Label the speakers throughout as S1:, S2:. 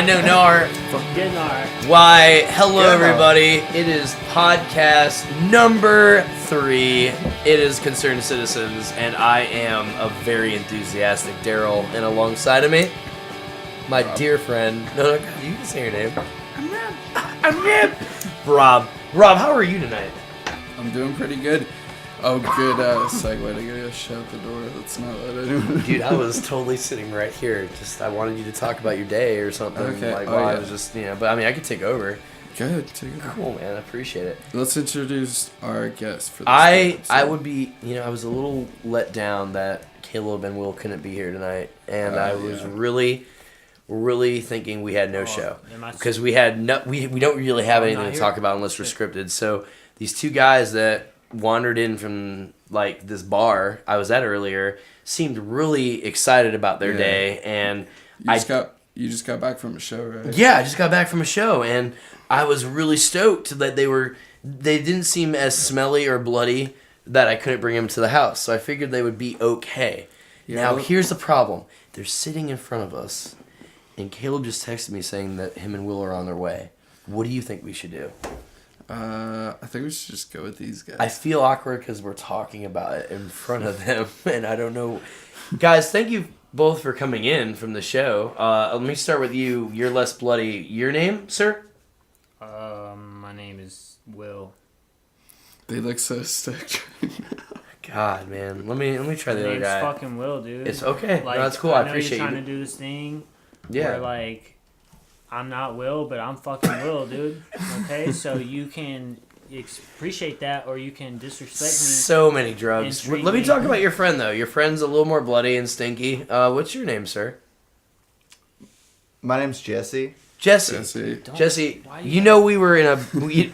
S1: I know Nar.
S2: Good Nar.
S1: Why, hello
S3: Good Nar.
S1: everybody. It is podcast number 3. It is Concerned Citizens, and I am a very enthusiastic Daryl, and alongside of me, my dear friend. No, you can say your name. I'm Rip. Rob. Rob, how are you tonight?
S4: I'm doing pretty good. Oh, good segue to get a shut the door. That's not what I do.
S1: Dude, I was totally sitting right here. Just, I wanted you to talk about your day or something.
S4: Okay.
S1: Like,
S4: Oh,
S1: while I
S4: yeah.
S1: was just, but I mean, I could take over.
S4: Good. Take it.
S1: Cool, man. I appreciate it.
S4: Let's introduce our guest for this
S1: I
S4: episode.
S1: would be, I was a little let down that Caleb and Will couldn't be here tonight, and I was really thinking we had no show because we had we don't really have anything to talk about unless we're scripted. So these two guys that wandered in from like this bar I was at earlier seemed really excited about their day, and
S4: You just got back from a show, right?
S1: yeah, I just got back from a show, and I was really stoked that they didn't seem as smelly or bloody that I couldn't bring them to the house. So I figured they would be okay.
S4: Yeah,
S1: Now,
S4: well-
S1: here's the problem. They're sitting in front of us, and Caleb just texted me saying that him and Will are on their way. What do you think we should do?
S4: I think we should just go with these guys.
S1: I feel awkward because we're talking about it in front of them, and I don't know. Guys, thank you both for coming in from the show. Let me start with you. You're less bloody. Your name, sir?
S2: My name is Will.
S4: They look so stoked.
S1: God, man. Let me try the
S2: My
S1: other
S2: name's
S1: guy.
S2: fucking Will, dude.
S1: It's okay.
S2: Like,
S1: No, that's cool. I
S2: know
S1: appreciate
S2: you're trying
S1: you.
S2: to do this thing
S1: Yeah.
S2: where, like, I'm not Will, but I'm fucking Will, dude. Okay? So you can appreciate that, or you can disrespect me.
S1: So many drugs.
S2: Intrigue
S1: Let me
S2: me.
S1: talk about your friend, though. Your friend's a little more bloody and stinky. What's your name, sir?
S3: My name's Jesse.
S1: Jesse.
S4: Jesse.
S1: Jesse,
S2: Why
S1: you know we were in a...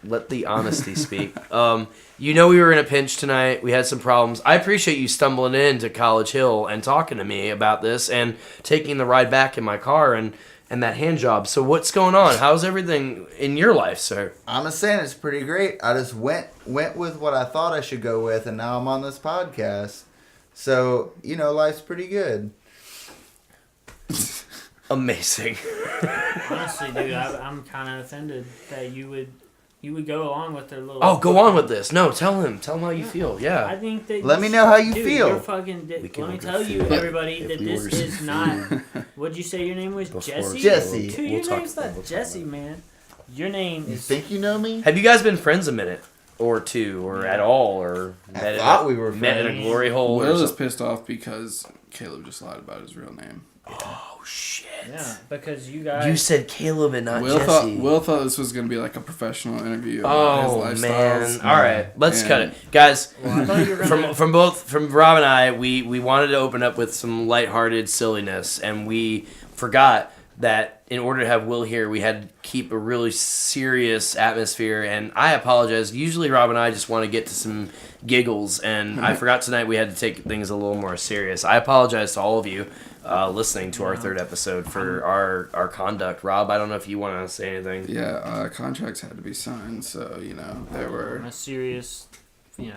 S1: let the honesty speak. You know we were in a pinch tonight. We had some problems. I appreciate you stumbling into College Hill and talking to me about this and taking the ride back in my car and that hand job. So what's going on? How's everything in your life, sir?
S3: I'm just saying it's pretty great. I just went with what I thought I should go with, and now I'm on this podcast. So, life's pretty good.
S1: Amazing.
S2: Honestly, dude, I'm kind of offended that you would go along with their little...
S1: Oh, go on with this. No, tell him how you feel.
S2: I
S1: Yeah.
S2: think that...
S3: Let me know how you
S2: dude,
S3: feel.
S2: You're fucking...
S1: We can
S2: Let me
S1: order
S2: tell you,
S1: food
S2: everybody,
S1: if
S2: that
S1: we
S2: this
S1: order
S2: is
S1: some
S2: not...
S1: food.
S2: What'd you say your name was?
S1: Before
S2: Jesse?
S3: Jesse.
S2: Dude,
S1: We'll
S2: your
S1: talk
S2: name's
S1: about
S2: not
S1: it.
S2: Jesse, man. Your name
S3: You
S2: is...
S3: think you know me?
S1: Have you guys been friends a minute or two or at all or
S3: I thought we were
S1: met in a
S3: friends.
S1: glory hole or
S4: Will is
S1: something?
S4: pissed off because Caleb just lied about his real name.
S1: Oh shit.
S2: Yeah, because you guys...
S1: You said Caleb and not
S4: Will
S1: Jesse.
S4: thought this was going to be like a professional interview about
S1: Oh
S4: his
S1: man!
S4: lifestyles.
S1: All right, let's
S4: And-
S1: cut it, guys.
S2: Well, I thought you were gonna...
S1: From Rob and I, we wanted to open up with some lighthearted silliness, and we forgot that in order to have Will here, we had to keep a really serious atmosphere. And I apologize. Usually, Rob and I just want to get to some giggles, and I forgot tonight we had to take things a little more serious. I apologize to all of you listening to our third episode for our conduct. Rob, I don't know if you want to say anything.
S4: Yeah, contracts had to be signed, so, there were...
S2: I'm a serious,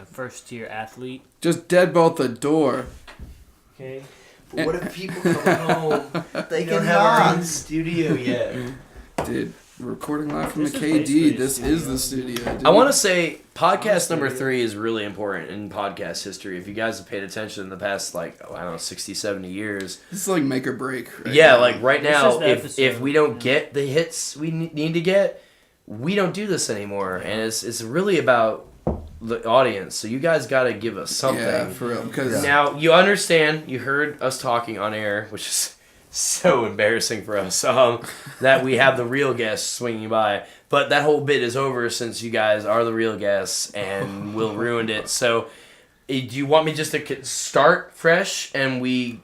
S2: first-tier athlete.
S4: Just deadbolt the door.
S2: Okay?
S1: But what if people come home?
S3: They
S1: We don't
S3: can
S1: have our own
S3: not.
S1: studio yet.
S4: Dude, we're recording live from
S2: This
S4: the
S2: is basically
S4: KD.
S2: a
S4: This
S2: studio.
S4: is the studio, dude.
S1: I want to say podcast number
S2: Honestly.
S1: 3 is really important in podcast history. If you guys have paid attention in the past, 60, 70 years.
S4: This is like make or break, right?
S1: Yeah,
S4: now.
S1: like right
S2: This
S1: now,
S2: is the
S1: if
S2: episode,
S1: we don't
S2: yeah.
S1: get the hits we need to get, we don't do this anymore. And it's really about the audience. So you guys got to give us something.
S4: Yeah, for real. Because
S1: Now, you understand, you heard us talking on air, which is so embarrassing for us, that we have the real guests swinging by. But that whole bit is over since you guys are the real guests and Will ruined it. So, do you want me just to start fresh and we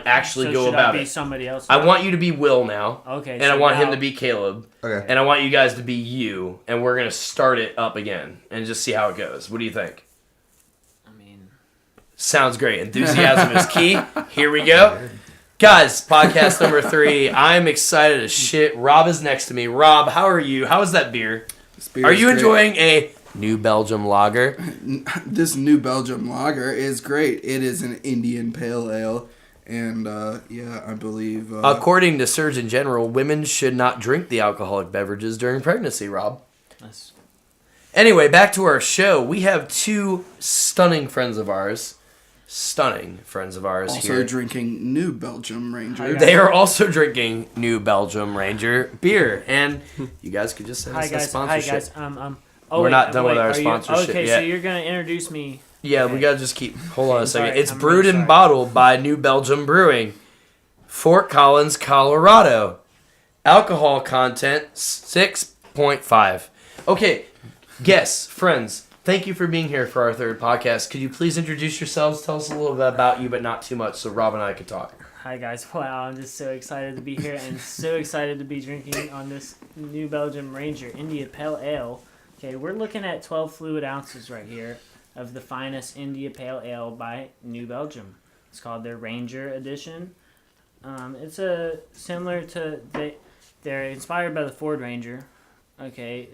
S1: actually
S2: So
S1: go
S2: should
S1: about
S2: I be
S1: it?
S2: somebody else?
S1: I want you to be Will now.
S2: Okay.
S1: And I want him to be Caleb.
S3: Okay.
S1: And I want you guys to be you. And we're going to start it up again and just see how it goes. What do you think?
S2: I mean...
S1: Sounds great. Enthusiasm is key. Here we go. Guys, podcast number 3. I'm excited as shit. Rob is next to me. Rob, how are you? How is that beer? Are you enjoying a New Belgium lager?
S4: This New Belgium lager is great. It is an Indian pale ale, And yeah, I believe.
S1: According to Surgeon General, women should not drink the alcoholic beverages during pregnancy, Rob.
S2: That's,
S1: Anyway, back to our show. We have two stunning friends of ours.
S4: Also
S1: here.
S4: drinking New Belgium Ranger.
S1: They are also drinking New Belgium Ranger beer. And you guys could just send us a sponsorship.
S2: Hi guys.
S1: We're not done with our sponsorship
S2: okay,
S1: yet.
S2: so you're gonna introduce me.
S1: Yeah,
S2: Okay.
S1: we gotta just keep. Hold on a second.
S2: sorry,
S1: It's
S2: I'm
S1: brewed
S2: really
S1: and
S2: sorry.
S1: bottled by New Belgium Brewing, Fort Collins, Colorado. Alcohol content 6.5. Okay, guests, friends, thank you for being here for our third podcast. Could you please introduce yourselves? Tell us a little bit about you, but not too much, so Rob and I could talk.
S2: Hi guys. Wow, I'm just so excited to be here and so excited to be drinking on this New Belgium Ranger India Pale Ale. Okay, we're looking at 12 fluid ounces right here of the finest India Pale Ale by New Belgium. It's called their Ranger Edition. It's similar to they're inspired by the Ford Ranger. Okay,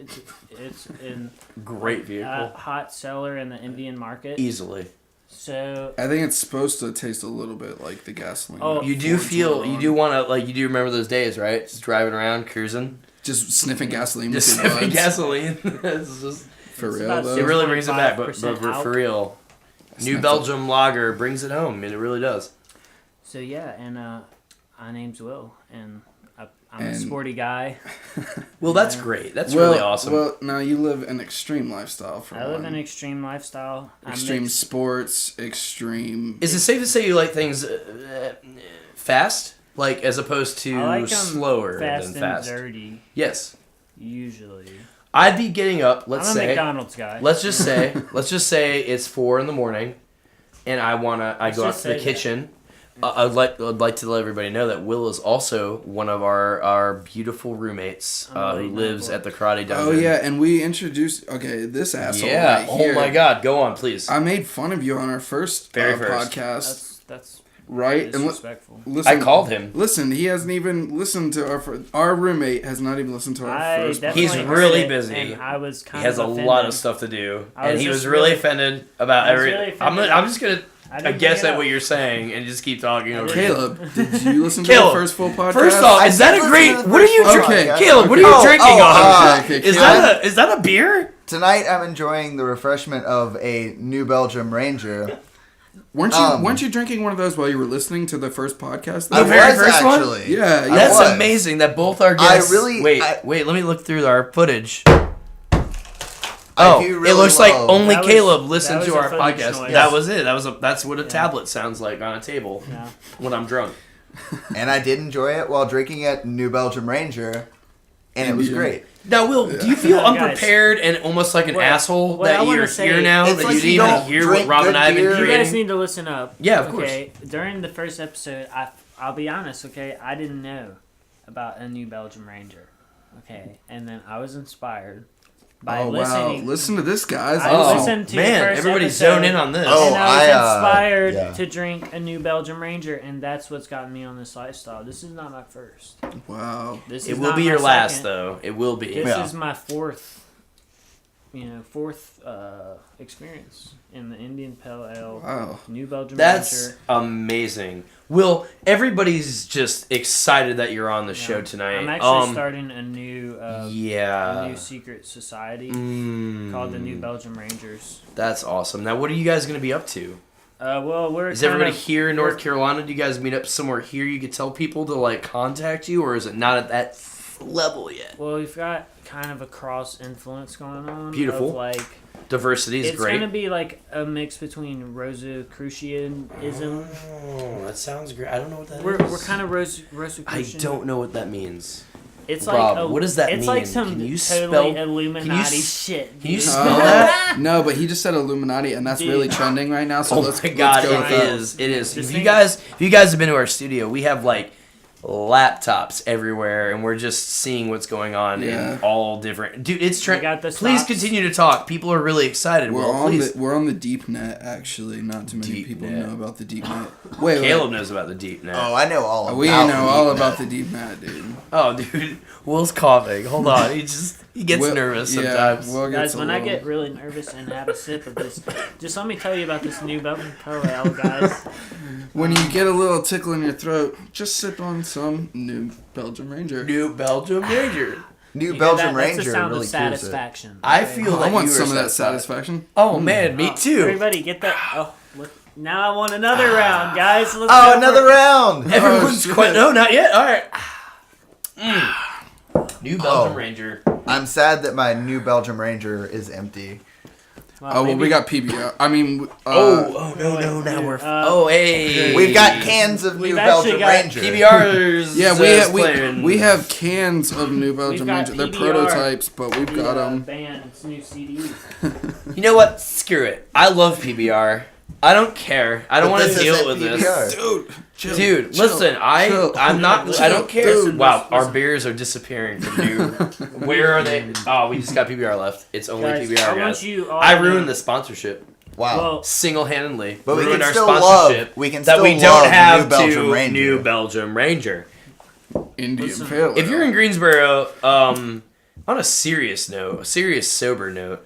S2: it's in
S1: Great vehicle.
S2: hot seller in the Indian market.
S1: Easily.
S2: So
S4: I think it's supposed to taste a little bit like the gasoline.
S2: Oh,
S1: You do
S4: Fords
S1: feel,
S4: were
S1: you
S4: on.
S1: do want to, like, you do remember those days, right? Just driving around, cruising.
S4: Just sniffing gasoline
S1: Just
S4: with your
S1: sipping
S4: buds.
S1: gasoline. It's just,
S4: For
S2: It's
S4: real,
S2: about
S4: though.
S1: it really brings it back, but
S2: 25%
S1: for real. New
S4: Sniff it.
S1: Belgium lager brings it home. It really does.
S2: So yeah, and my name's Will, and I'm a
S4: And-
S2: sporty guy.
S1: Well, that's
S2: Yeah.
S1: great. That's really awesome.
S4: Well, now you live an extreme lifestyle. For
S2: I live
S4: one.
S2: an extreme lifestyle. I'm
S4: extreme
S2: mixed-
S4: sports, extreme.
S1: Is it safe to say you like things fast, like as opposed to
S2: I like 'em
S1: slower
S2: fast
S1: than
S2: and
S1: fast?
S2: dirty.
S1: Yes,
S2: Usually,
S1: I'd be getting up. Let's
S2: I'm a
S1: say,
S2: McDonald's guy.
S1: let's just say it's 4 a.m, and I go out
S2: just
S1: to the
S2: say that.
S1: kitchen. I'd like to let everybody know that Will is also one of our beautiful roommates who
S2: Unbelievable.
S1: lives at the Karate Dungeon.
S4: Oh yeah, and we introduced. Okay, this asshole
S1: Yeah.
S4: right here.
S1: Oh my God. Go on, please.
S4: I made fun of you on our first,
S1: Very first.
S4: podcast,
S2: That's
S4: right? And
S2: disrespectful.
S4: listen,
S1: I called him.
S4: Listen, he hasn't even listened to our roommate has not even listened to our first.
S2: definitely
S1: He's
S2: heard
S1: really
S2: it,
S1: busy.
S2: And I was
S1: He
S2: kind
S1: has a
S2: of
S1: lot of
S2: offended.
S1: stuff to do,
S2: I
S1: and
S2: was
S1: he was
S2: just
S1: really
S2: really-
S1: offended about
S2: I was
S1: every.
S2: really offended.
S1: I'm just gonna
S2: I didn't
S1: guess
S2: bring it
S1: at what
S2: up.
S1: you're saying and just keep talking over.
S2: didn't.
S1: you.
S4: Caleb, did you listen to
S1: Caleb,
S4: the first full podcast?
S1: First off,
S3: I
S1: is that
S3: did
S1: a
S3: listen
S1: great?
S3: to the
S1: What are you
S3: first
S1: drinking,
S4: podcast.
S1: Caleb? What are
S3: Okay.
S1: you drinking
S3: Oh,
S1: on?
S4: okay,
S1: Is
S4: Caleb.
S1: that a beer?
S3: Tonight I'm enjoying the refreshment of a New Belgium Ranger.
S4: Weren't you drinking one of those while you were listening to the first podcast?
S1: The
S3: I
S1: very
S3: was
S1: first one?
S3: actually.
S4: Yeah,
S3: I
S1: That's
S3: was.
S1: amazing that both our guests. Wait. Let me look through our footage.
S3: I
S1: Oh,
S3: do
S1: it
S3: really
S1: looks like
S3: love-
S1: only
S2: That was-
S1: Caleb listened
S2: that
S1: to
S2: was a
S1: our
S2: footage
S1: podcast.
S2: noise.
S1: That was it. That's what a
S2: Yeah.
S1: tablet sounds like on a table
S2: Yeah.
S1: when I'm drunk.
S3: And I did enjoy it while drinking at New Belgium Ranger, and it was
S4: Indian.
S3: great.
S1: Now, Will, do you feel
S2: Guys,
S1: unprepared and almost like an
S2: what-
S1: asshole
S2: what I
S1: that
S2: wanna
S1: you're
S2: say-
S1: here now?
S3: It's
S1: That
S3: like
S1: you didn't
S3: you
S1: even
S3: don't
S1: hear what
S3: drink
S1: Rob and
S3: good
S1: I have been
S3: beer.
S2: You
S1: creating?
S2: guys need to listen up.
S1: Yeah, of course.
S2: Okay, during the first episode, I'll be honest. Okay, I didn't know about a New Belgium Ranger. Okay, and then I was inspired by
S4: Oh wow!
S2: listening.
S4: Listen to this, guys.
S2: I
S1: Oh,
S2: listened to the
S1: man,
S2: first
S1: everybody's
S2: episode,
S1: zoning in on this.
S3: Oh,
S2: and I was inspired
S3: yeah.
S2: to drink a New Belgium Ranger, and that's what's gotten me on this lifestyle. This is not my first.
S4: Wow.
S2: This is
S1: It will
S2: not
S1: be
S2: my
S1: your last,
S2: second.
S1: though. It will be.
S2: This
S3: Yeah.
S2: is my fourth experience in the Indian Pale Ale,
S4: Wow.
S2: New Belgium
S1: That's
S2: Ranger.
S1: amazing. Will, everybody's just excited that you're on the show
S2: Yeah.
S1: tonight.
S2: I'm actually starting a new
S1: Yeah.
S2: secret society
S1: Mm,
S2: called the New Belgium Rangers.
S1: That's awesome. Now, what are you guys going to be up to?
S2: Well, we're
S1: Is everybody
S2: kind of-
S1: here in North
S2: we're-
S1: Carolina? Do you guys meet up somewhere here you could tell people to, like, contact you? Or is it not at that level yet?
S2: Well, we've got kind of a cross influence going on.
S1: Beautiful.
S2: Of like,
S1: Diversity is
S2: it's
S1: great.
S2: gonna be like a mix between Rosicrucianism.
S1: Oh, that sounds great. I don't know what that is.
S2: We're kind of
S1: I
S2: Rosicrucian.
S1: don't know what that means.
S2: It's
S1: Rob,
S2: like
S1: what does that
S2: it's
S1: mean?
S2: like some
S1: Can you
S2: totally
S1: spell-
S2: Illuminati
S1: s-
S2: shit.
S1: Can you
S2: dude.
S1: spell that?
S4: No, but he just said Illuminati, and that's
S2: Dude.
S4: really trending right now. So
S1: Oh
S4: let's
S1: my God,
S4: let's go with
S1: it
S4: that.
S1: is. It is.
S2: This
S1: If
S2: thing-
S1: you guys have been to our studio, we have like laptops everywhere, and we're just seeing what's going on in all different. Dude, it's
S2: We got the
S1: Please
S2: stops.
S1: continue to talk. People are really excited.
S4: We're on the deep net, actually. Not too many
S1: Deep
S4: people
S1: net.
S4: know about the deep net. Wait,
S1: Caleb knows about the deep net.
S3: Oh, I know all about
S4: we know all
S3: deep
S4: about
S3: net.
S4: the deep net, dude.
S1: Oh, dude, Will's coughing. Hold on, he gets
S4: Will-
S1: nervous
S4: yeah,
S1: sometimes.
S4: Will
S2: Guys,
S4: gets a
S2: when I
S4: little-
S2: get really nervous and have a sip of this, just let me tell you about this new Belgian Pale Ale, guys.
S4: When you get a little tickle in your throat, just sip on some New Belgium Ranger.
S1: New Belgium Ranger.
S3: New
S2: You
S3: Belgium
S2: got that-
S3: Ranger
S2: That's the sound
S3: really
S2: of
S3: cures it.
S2: satisfaction.
S1: I
S2: okay?
S1: feel
S4: I
S1: like
S4: want
S1: you are
S4: some of that
S1: satisfied.
S4: satisfaction.
S1: Oh man, me too.
S2: Everybody get that. Oh, look. Now I want another round, guys. Let's
S3: Oh,
S2: go
S3: another
S2: for-
S3: round!
S1: Everyone's
S4: shit.
S1: quite. No, not yet. All right. New Belgium
S3: Oh.
S1: Ranger.
S3: I'm sad that my New Belgium Ranger is empty.
S2: Well,
S4: Oh, well,
S2: maybe-
S4: we got PBR. I mean,
S1: No,
S2: wait,
S1: now we're.
S2: uh,
S1: Oh, hey.
S3: We've got cans of
S2: We've
S3: New
S2: actually
S3: Belgium
S2: got
S3: Ranger.
S1: PBRs.
S4: yeah,
S1: playing.
S4: we have cans of New Belgium
S2: got
S4: Ranger. They're
S2: PBR.
S4: prototypes, but we've
S2: The
S4: got them.
S2: band's new CD.
S1: You know what? Screw it. I love PBR. I don't care. I don't
S3: But
S1: want to
S3: this
S1: deal
S3: isn't
S1: with
S3: PBR.
S1: this.
S4: Dude, chill,
S1: Dude,
S4: chill,
S1: listen,
S4: chill,
S1: I'm not. I don't care.
S4: Dude,
S1: Wow, our
S2: listen.
S1: beers are disappearing from you. Where are they? Oh, we just got PBR left. It's only
S2: Guys,
S1: PBR,
S2: I want
S1: guys.
S2: you all
S1: I
S2: to
S1: ruined
S2: know-
S1: the sponsorship
S3: Wow.
S2: Well,
S1: single-handedly.
S3: But we
S1: ruined
S3: can
S1: our
S3: still
S1: sponsorship
S3: love. We can
S1: that
S3: still
S1: we
S3: love
S1: don't have
S3: New Belgium
S1: to
S3: Ranger.
S1: New Belgium Ranger.
S4: Indian
S2: Listen,
S4: Pale
S1: If you're
S4: Ale.
S1: in Greensboro, on a serious note, a serious sober note,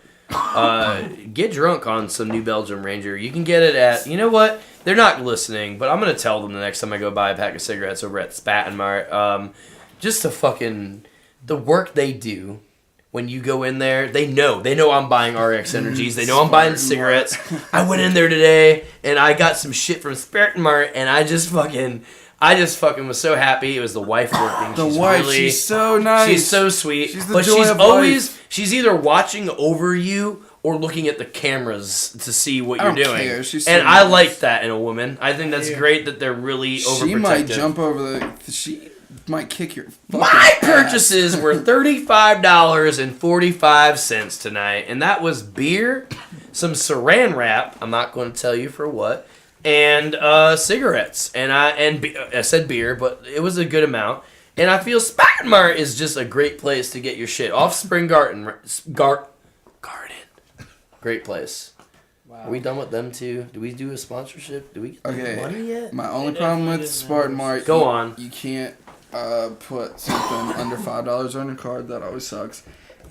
S1: get drunk on some New Belgium Ranger. You can get it at, you know what? They're not listening, but I'm going to tell them the next time I go buy a pack of cigarettes over at Spat and Mart. Just to fucking, the work they do when you go in there, they know I'm buying RX Energies. They know I'm buying cigarettes. I went in there today and I got some shit from Spirit and Mart and I just fucking was so happy. It was the wife working.
S4: The
S1: She's
S4: wife,
S1: really,
S4: she's so nice.
S1: she's so sweet.
S4: She's the
S1: but
S4: joy
S1: she's
S4: of
S1: always,
S4: life.
S1: she's either watching over you or looking at the cameras to see what
S4: I
S1: you're
S4: don't
S1: doing.
S4: care. She's so
S1: And I
S4: nice.
S1: like that in a woman. I think that's
S2: Yeah.
S1: great that they're really overprotective.
S4: She might jump over the. She might kick your. fucking
S1: My
S4: ass.
S1: purchases were $35.45 tonight, and that was beer, some saran wrap. I'm not going to tell you for what, and cigarettes. And I said beer, but it was a good amount. And I feel Spat Mart is just a great place to get your shit. Offspring Garden. Great place.
S2: wow.
S1: Are we done with them too? Do we do a sponsorship? Do we get
S4: Okay.
S1: the money yet?
S4: My only
S2: They
S4: problem
S2: definitely
S4: with
S2: didn't
S4: Spartan
S2: know.
S4: Mart.
S1: Go on.
S4: You can't put something under $5 on your card. That always sucks.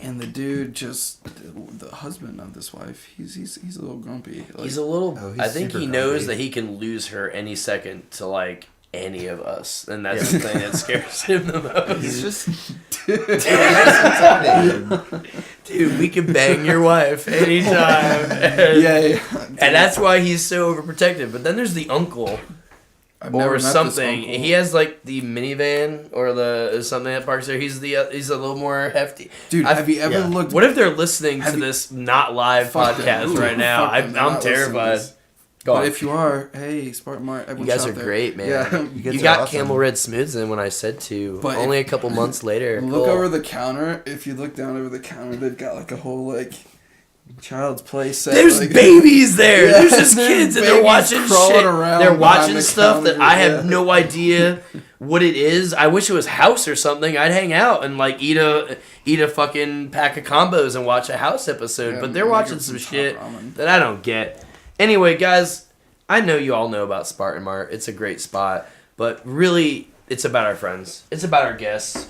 S4: And the dude, just the husband of this wife, he's a little grumpy. Like,
S1: He's a little.
S3: Oh, he's
S1: I think
S3: super
S1: he knows
S3: grumpy.
S1: that he can lose her any second to like any of us, and that's the thing that scares him the most.
S3: He's just intimidated.
S1: Dude, we can bang your wife anytime.
S4: yeah.
S1: And that's why he's so overprotective. But then there's the uncle
S4: I've never
S1: or
S4: met this
S1: something.
S4: uncle.
S1: He has like the minivan or the something that parks there. He's a little more hefty.
S4: Dude, have you ever
S3: yeah.
S4: looked?
S1: What if they're listening to
S4: Have you-
S1: this not live
S4: Fuck them.
S1: podcast
S4: Ooh,
S1: right now?
S4: fuck them. They're
S1: I'm
S4: not listening to
S1: terrified.
S4: this.
S1: Go
S4: But
S1: on.
S4: if you are, hey, Spartan Mart,
S1: You
S4: everyone
S1: guys
S4: shout
S1: are
S4: there.
S1: great, man.
S4: Yeah.
S3: You guys
S1: You
S3: are
S1: got
S3: awesome.
S1: Camel Red Smooths in when I said to.
S4: But
S1: Only a couple months later.
S4: Look
S1: Cool.
S4: over the counter. If you look down over the counter, they've got like a whole like child's play set.
S1: There's
S4: like,
S1: babies there.
S4: Yeah,
S1: There's just
S4: there's
S1: kids and they're
S4: babies
S1: watching
S4: crawling
S1: shit.
S4: around
S1: They're
S4: behind
S1: watching
S4: the
S1: stuff that
S4: counter,
S1: I have
S4: yeah.
S1: no idea what it is. I wish it was House or something. I'd hang out and like eat a fucking pack of combos and watch a House episode.
S4: Yeah,
S1: but they're
S4: make
S1: watching
S4: up
S1: some
S4: some
S1: shit
S4: top ramen.
S1: that I don't get. Anyway, guys, I know you all know about Spartan Mart. It's a great spot, but really, it's about our friends. It's about our guests.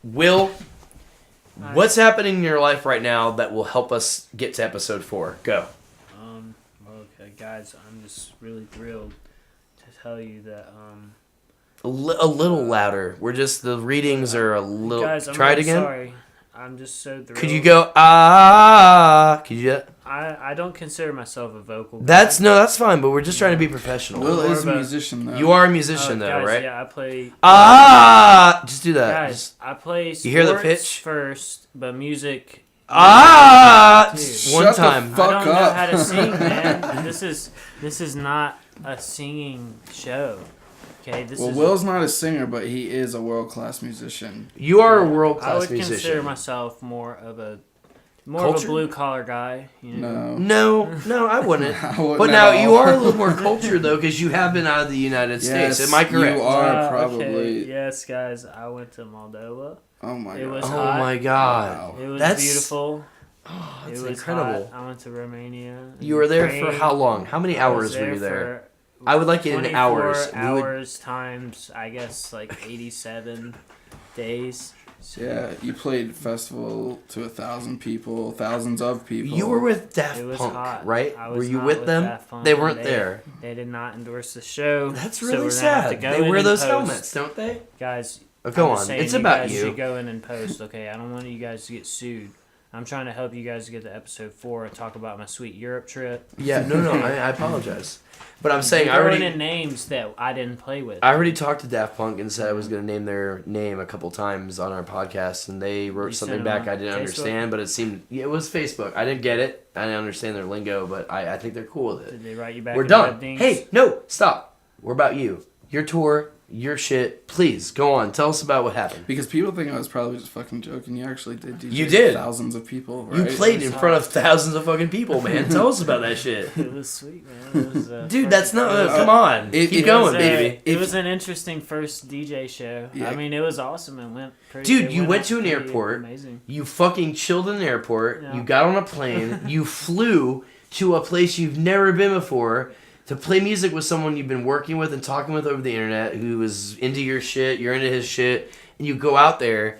S1: Will, what's happening in your life right now that will help us get to episode 4? Go.
S2: Okay, guys, I'm just really thrilled to tell you that
S1: A little louder. We're just, the readings are a little.
S2: guys, I'm
S1: Try it
S2: really
S1: again.
S2: sorry. I'm just so thrilled.
S1: Could you go Could you?
S2: I don't consider myself a vocal guy.
S1: That's fine. But we're just trying to be professional.
S4: Will
S2: More
S4: is
S2: of
S4: a
S2: a-
S4: musician though.
S1: You are a musician though,
S2: guys,
S1: right?
S2: Yeah, I play.
S1: Just do that.
S2: Guys,
S1: Just,
S2: I play sports
S1: hear the pitch?
S2: first, but music.
S1: Dude.
S4: Shut
S1: One
S4: the
S1: time.
S4: fuck
S2: I don't know
S4: up.
S2: how to sing, man. This is not a singing show. Okay, this
S4: Well,
S2: is.
S4: Will's not a singer, but he is a world class musician.
S1: You are a world
S2: I
S1: class
S2: would consider
S1: musician.
S2: myself more of a More
S1: culture?
S2: of a blue collar guy. You know?
S1: No, I wouldn't.
S4: I wouldn't
S1: But
S4: at
S1: now
S4: all.
S1: you are a little more cultured though, because you have been out of the United States.
S4: Yes,
S1: Am I correct?
S4: you are
S2: Okay.
S4: probably.
S2: Yes, guys. I went to Moldova.
S4: Oh my
S2: It
S4: god.
S2: was
S1: Oh
S2: hot.
S1: my god.
S4: Wow.
S2: It was
S1: That's-
S2: beautiful.
S1: Oh,
S2: It
S1: that's
S2: was
S1: incredible.
S2: hot. I went to Romania.
S1: You were there for
S2: Ukraine.
S1: how long? How many
S2: I was
S1: hours were you there?
S2: for
S1: I would like it in
S2: 24
S1: hours. We would-
S2: hours times, I guess, like 87 days. So
S4: Yeah, you played festival to 1,000 people, thousands of people.
S1: You were with Daft
S2: It was
S1: Punk,
S2: hot.
S1: right?
S2: I
S1: Were
S2: was
S1: you
S2: not
S1: with
S2: with
S1: them?
S2: Daft Punk,
S1: They
S2: and
S1: weren't there.
S2: They did not endorse the show.
S1: That's
S2: so
S1: really
S2: we're gonna have to
S1: sad.
S2: go
S1: They
S2: in
S1: wear
S2: and
S1: those
S2: post.
S1: helmets, don't they?
S2: Guys,
S1: Oh, go
S2: I'm just
S1: on.
S2: saying,
S1: It's about
S2: guys
S1: you.
S2: should go in and post, okay? I don't want you guys to get sued. I'm trying to help you guys get to episode 4 and talk about my sweet Europe trip.
S1: Yeah, no, I apologize. But I'm saying
S2: You're
S1: I
S2: throwing
S1: already
S2: in names that I didn't play with.
S1: talked to Daft Punk and said I was going to name their name a couple times on our podcast, and they wrote
S2: You
S1: something
S2: sent 'em
S1: back
S2: on
S1: I didn't
S2: Facebook?
S1: understand, but it seemed it was Facebook. I didn't get it. I didn't understand their lingo, but I think they're cool with it.
S2: Did they write you back?
S1: We're
S2: in
S1: done.
S2: web things?
S1: Hey, no, stop. We're about you. Your tour, your shit. Please go on. Tell us about what happened.
S4: Because people think I was probably just fucking joking. You actually did DJ
S1: You did.
S4: thousands of people, right?
S1: You played in
S2: was
S1: front of thousands of fucking people, man. Tell us about that shit.
S2: It was sweet, man. It was,
S1: Dude,
S2: first-
S1: that's not.
S2: it was-
S1: Come on.
S4: it-
S1: Keep
S4: it
S1: going,
S2: was,
S1: baby.
S2: It was an interesting first DJ show.
S4: Yeah.
S2: I mean, it was awesome and went pretty.
S1: Dude,
S2: it
S1: you went
S2: off
S1: to an
S2: pretty
S1: airport.
S2: Amazing.
S1: You fucking chilled in an airport.
S2: Yeah.
S1: You got on a plane. You flew to a place you've never been before to play music with someone you've been working with and talking with over the internet who is into your shit. You're into his shit. And you go out there.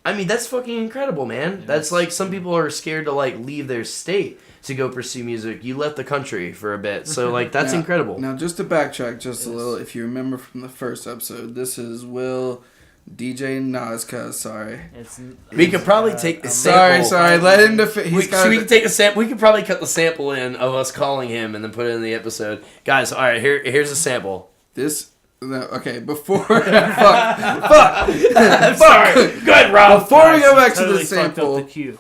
S1: I mean, that's fucking incredible, man.
S2: Yeah.
S1: That's like some people are scared to like leave their state to go pursue music. You left the country for a bit. So like that's
S4: Now-
S1: incredible.
S4: Now, just to backtrack just a
S2: Yes.
S4: little, if you remember from the first episode, this is Will, DJ Nazca, sorry.
S1: We could probably take the
S4: Sorry,
S1: sample.
S4: let him defend.
S1: We can take a sample. We could probably cut the sample in of us calling him and then put it in the episode. Guys, all right, here's a sample.
S4: Okay, before... fuck.
S1: I'm sorry. Go ahead, Rob.
S4: Before we go back
S2: totally
S4: to the
S2: fucked up
S4: sample,
S2: the cue.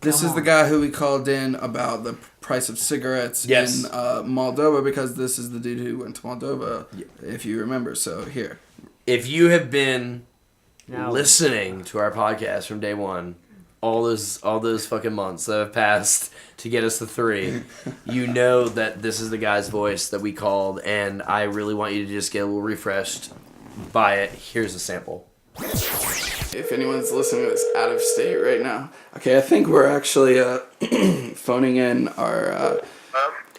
S4: this
S2: Come
S4: is the
S2: on.
S4: guy who we called in about the price of cigarettes
S1: Yes.
S4: in Moldova, because this is the dude who went to Moldova, if you remember. So, here.
S1: If you have been
S2: Now,
S1: listening to our podcast from day one, all those fucking months that have passed to get us to 3, you know that this is the guy's voice that we called, and I really want you to just get a little refreshed by it. Here's a sample.
S4: If anyone's listening to this out of state right now. Okay, I think we're actually phoning in our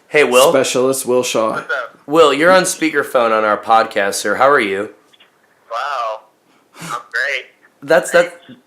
S1: Hey, Will.
S4: specialist, Will Shaw.
S5: What's up?
S1: Will, you're on speakerphone on our podcast, sir. How are you?
S5: Wow. I'm great.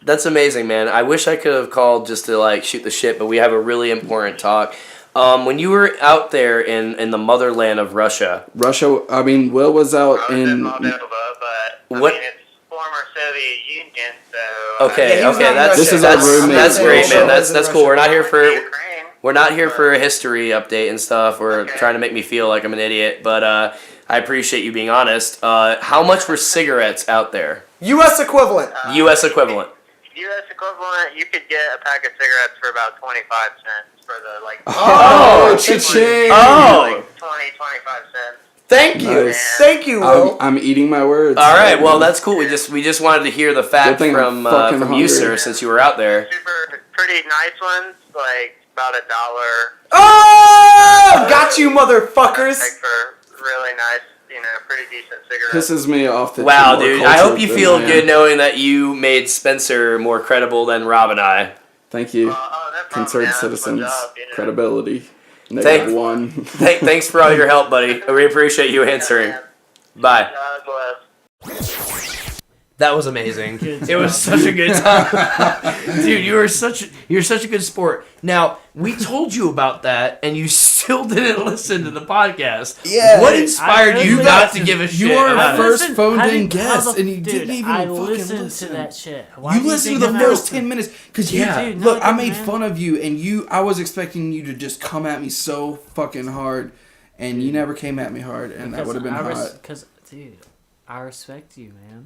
S1: That's amazing, man. I wish I could have called just to like shoot the shit, but we have a really important talk. When you were out there in the motherland of Russia,
S4: Will was out
S5: I was in
S4: in...
S5: Moldova, but
S1: What-
S5: I mean, it's former Soviet Union, so...
S1: okay,
S3: Yeah, he's
S1: okay,
S3: not
S1: that's
S4: This is
S1: that's,
S4: our roommate.
S1: that's great,
S3: Russia.
S1: man. That's cool. We're not here for
S5: Ukraine.
S1: we're not here for a history update and stuff. We're
S5: Okay.
S1: trying to make me feel like I'm an idiot, but I appreciate you being honest. How much were cigarettes out there?
S3: U.S. equivalent.
S1: U.S. equivalent.
S5: U.S. equivalent, you could get a pack of cigarettes for about 25 cents for the, like...
S1: Oh,
S4: cha-ching!
S1: Oh,
S5: Like 20, 25 cents.
S1: thank you,
S4: Nice.
S1: thank you, Will.
S4: I'm eating my words.
S1: All right, well that's cool. We just wanted to hear the fact
S4: Good thing I'm fucking
S1: from you,
S4: hungry.
S1: sir, since you were out there.
S5: Super, pretty nice ones, like about $1.
S3: Oh! Got you, motherfuckers!
S5: Like for really nice, pretty decent cigarettes.
S4: Pisses me off that
S1: Wow,
S4: you're more
S1: dude! I hope
S4: cultured
S1: you
S4: than
S1: feel
S4: I am.
S1: good knowing that you made Spencer more credible than Rob and I.
S4: Thank you.
S5: No problem,
S4: Concerned
S5: man. That's my
S4: citizens.
S5: job,
S4: Credibility.
S1: Thank-
S4: -1.
S1: Thanks for all your help, buddy. We appreciate you answering. Bye.
S5: God bless.
S1: That was amazing.
S2: Good
S1: It was
S2: job.
S1: such a good time, dude. You're such a good sport. Now we told you about that, and you still didn't listen to the podcast.
S3: Yeah.
S1: What inspired
S2: I
S1: you
S2: really
S1: not
S2: got
S1: to
S4: to-
S1: give a shit
S4: you are
S1: about
S4: the
S1: it?
S4: first phoned
S2: I
S4: in
S2: didn't- how
S4: guest,
S2: the-
S4: and you
S2: dude,
S4: didn't even
S2: I
S4: fucking
S2: listened
S4: listen.
S2: to that shit. Why
S4: You
S2: do
S4: listened to
S2: think
S4: the
S2: I'm
S4: first
S2: out?
S4: 10 minutes because
S1: Yeah.
S2: Dude, no,
S4: look, I
S2: it
S4: made
S2: didn't,
S4: fun of you, and I was expecting you to just come at me so fucking hard, and you never came at me hard, and that would have been hot.
S2: Because, dude, I respect you, man.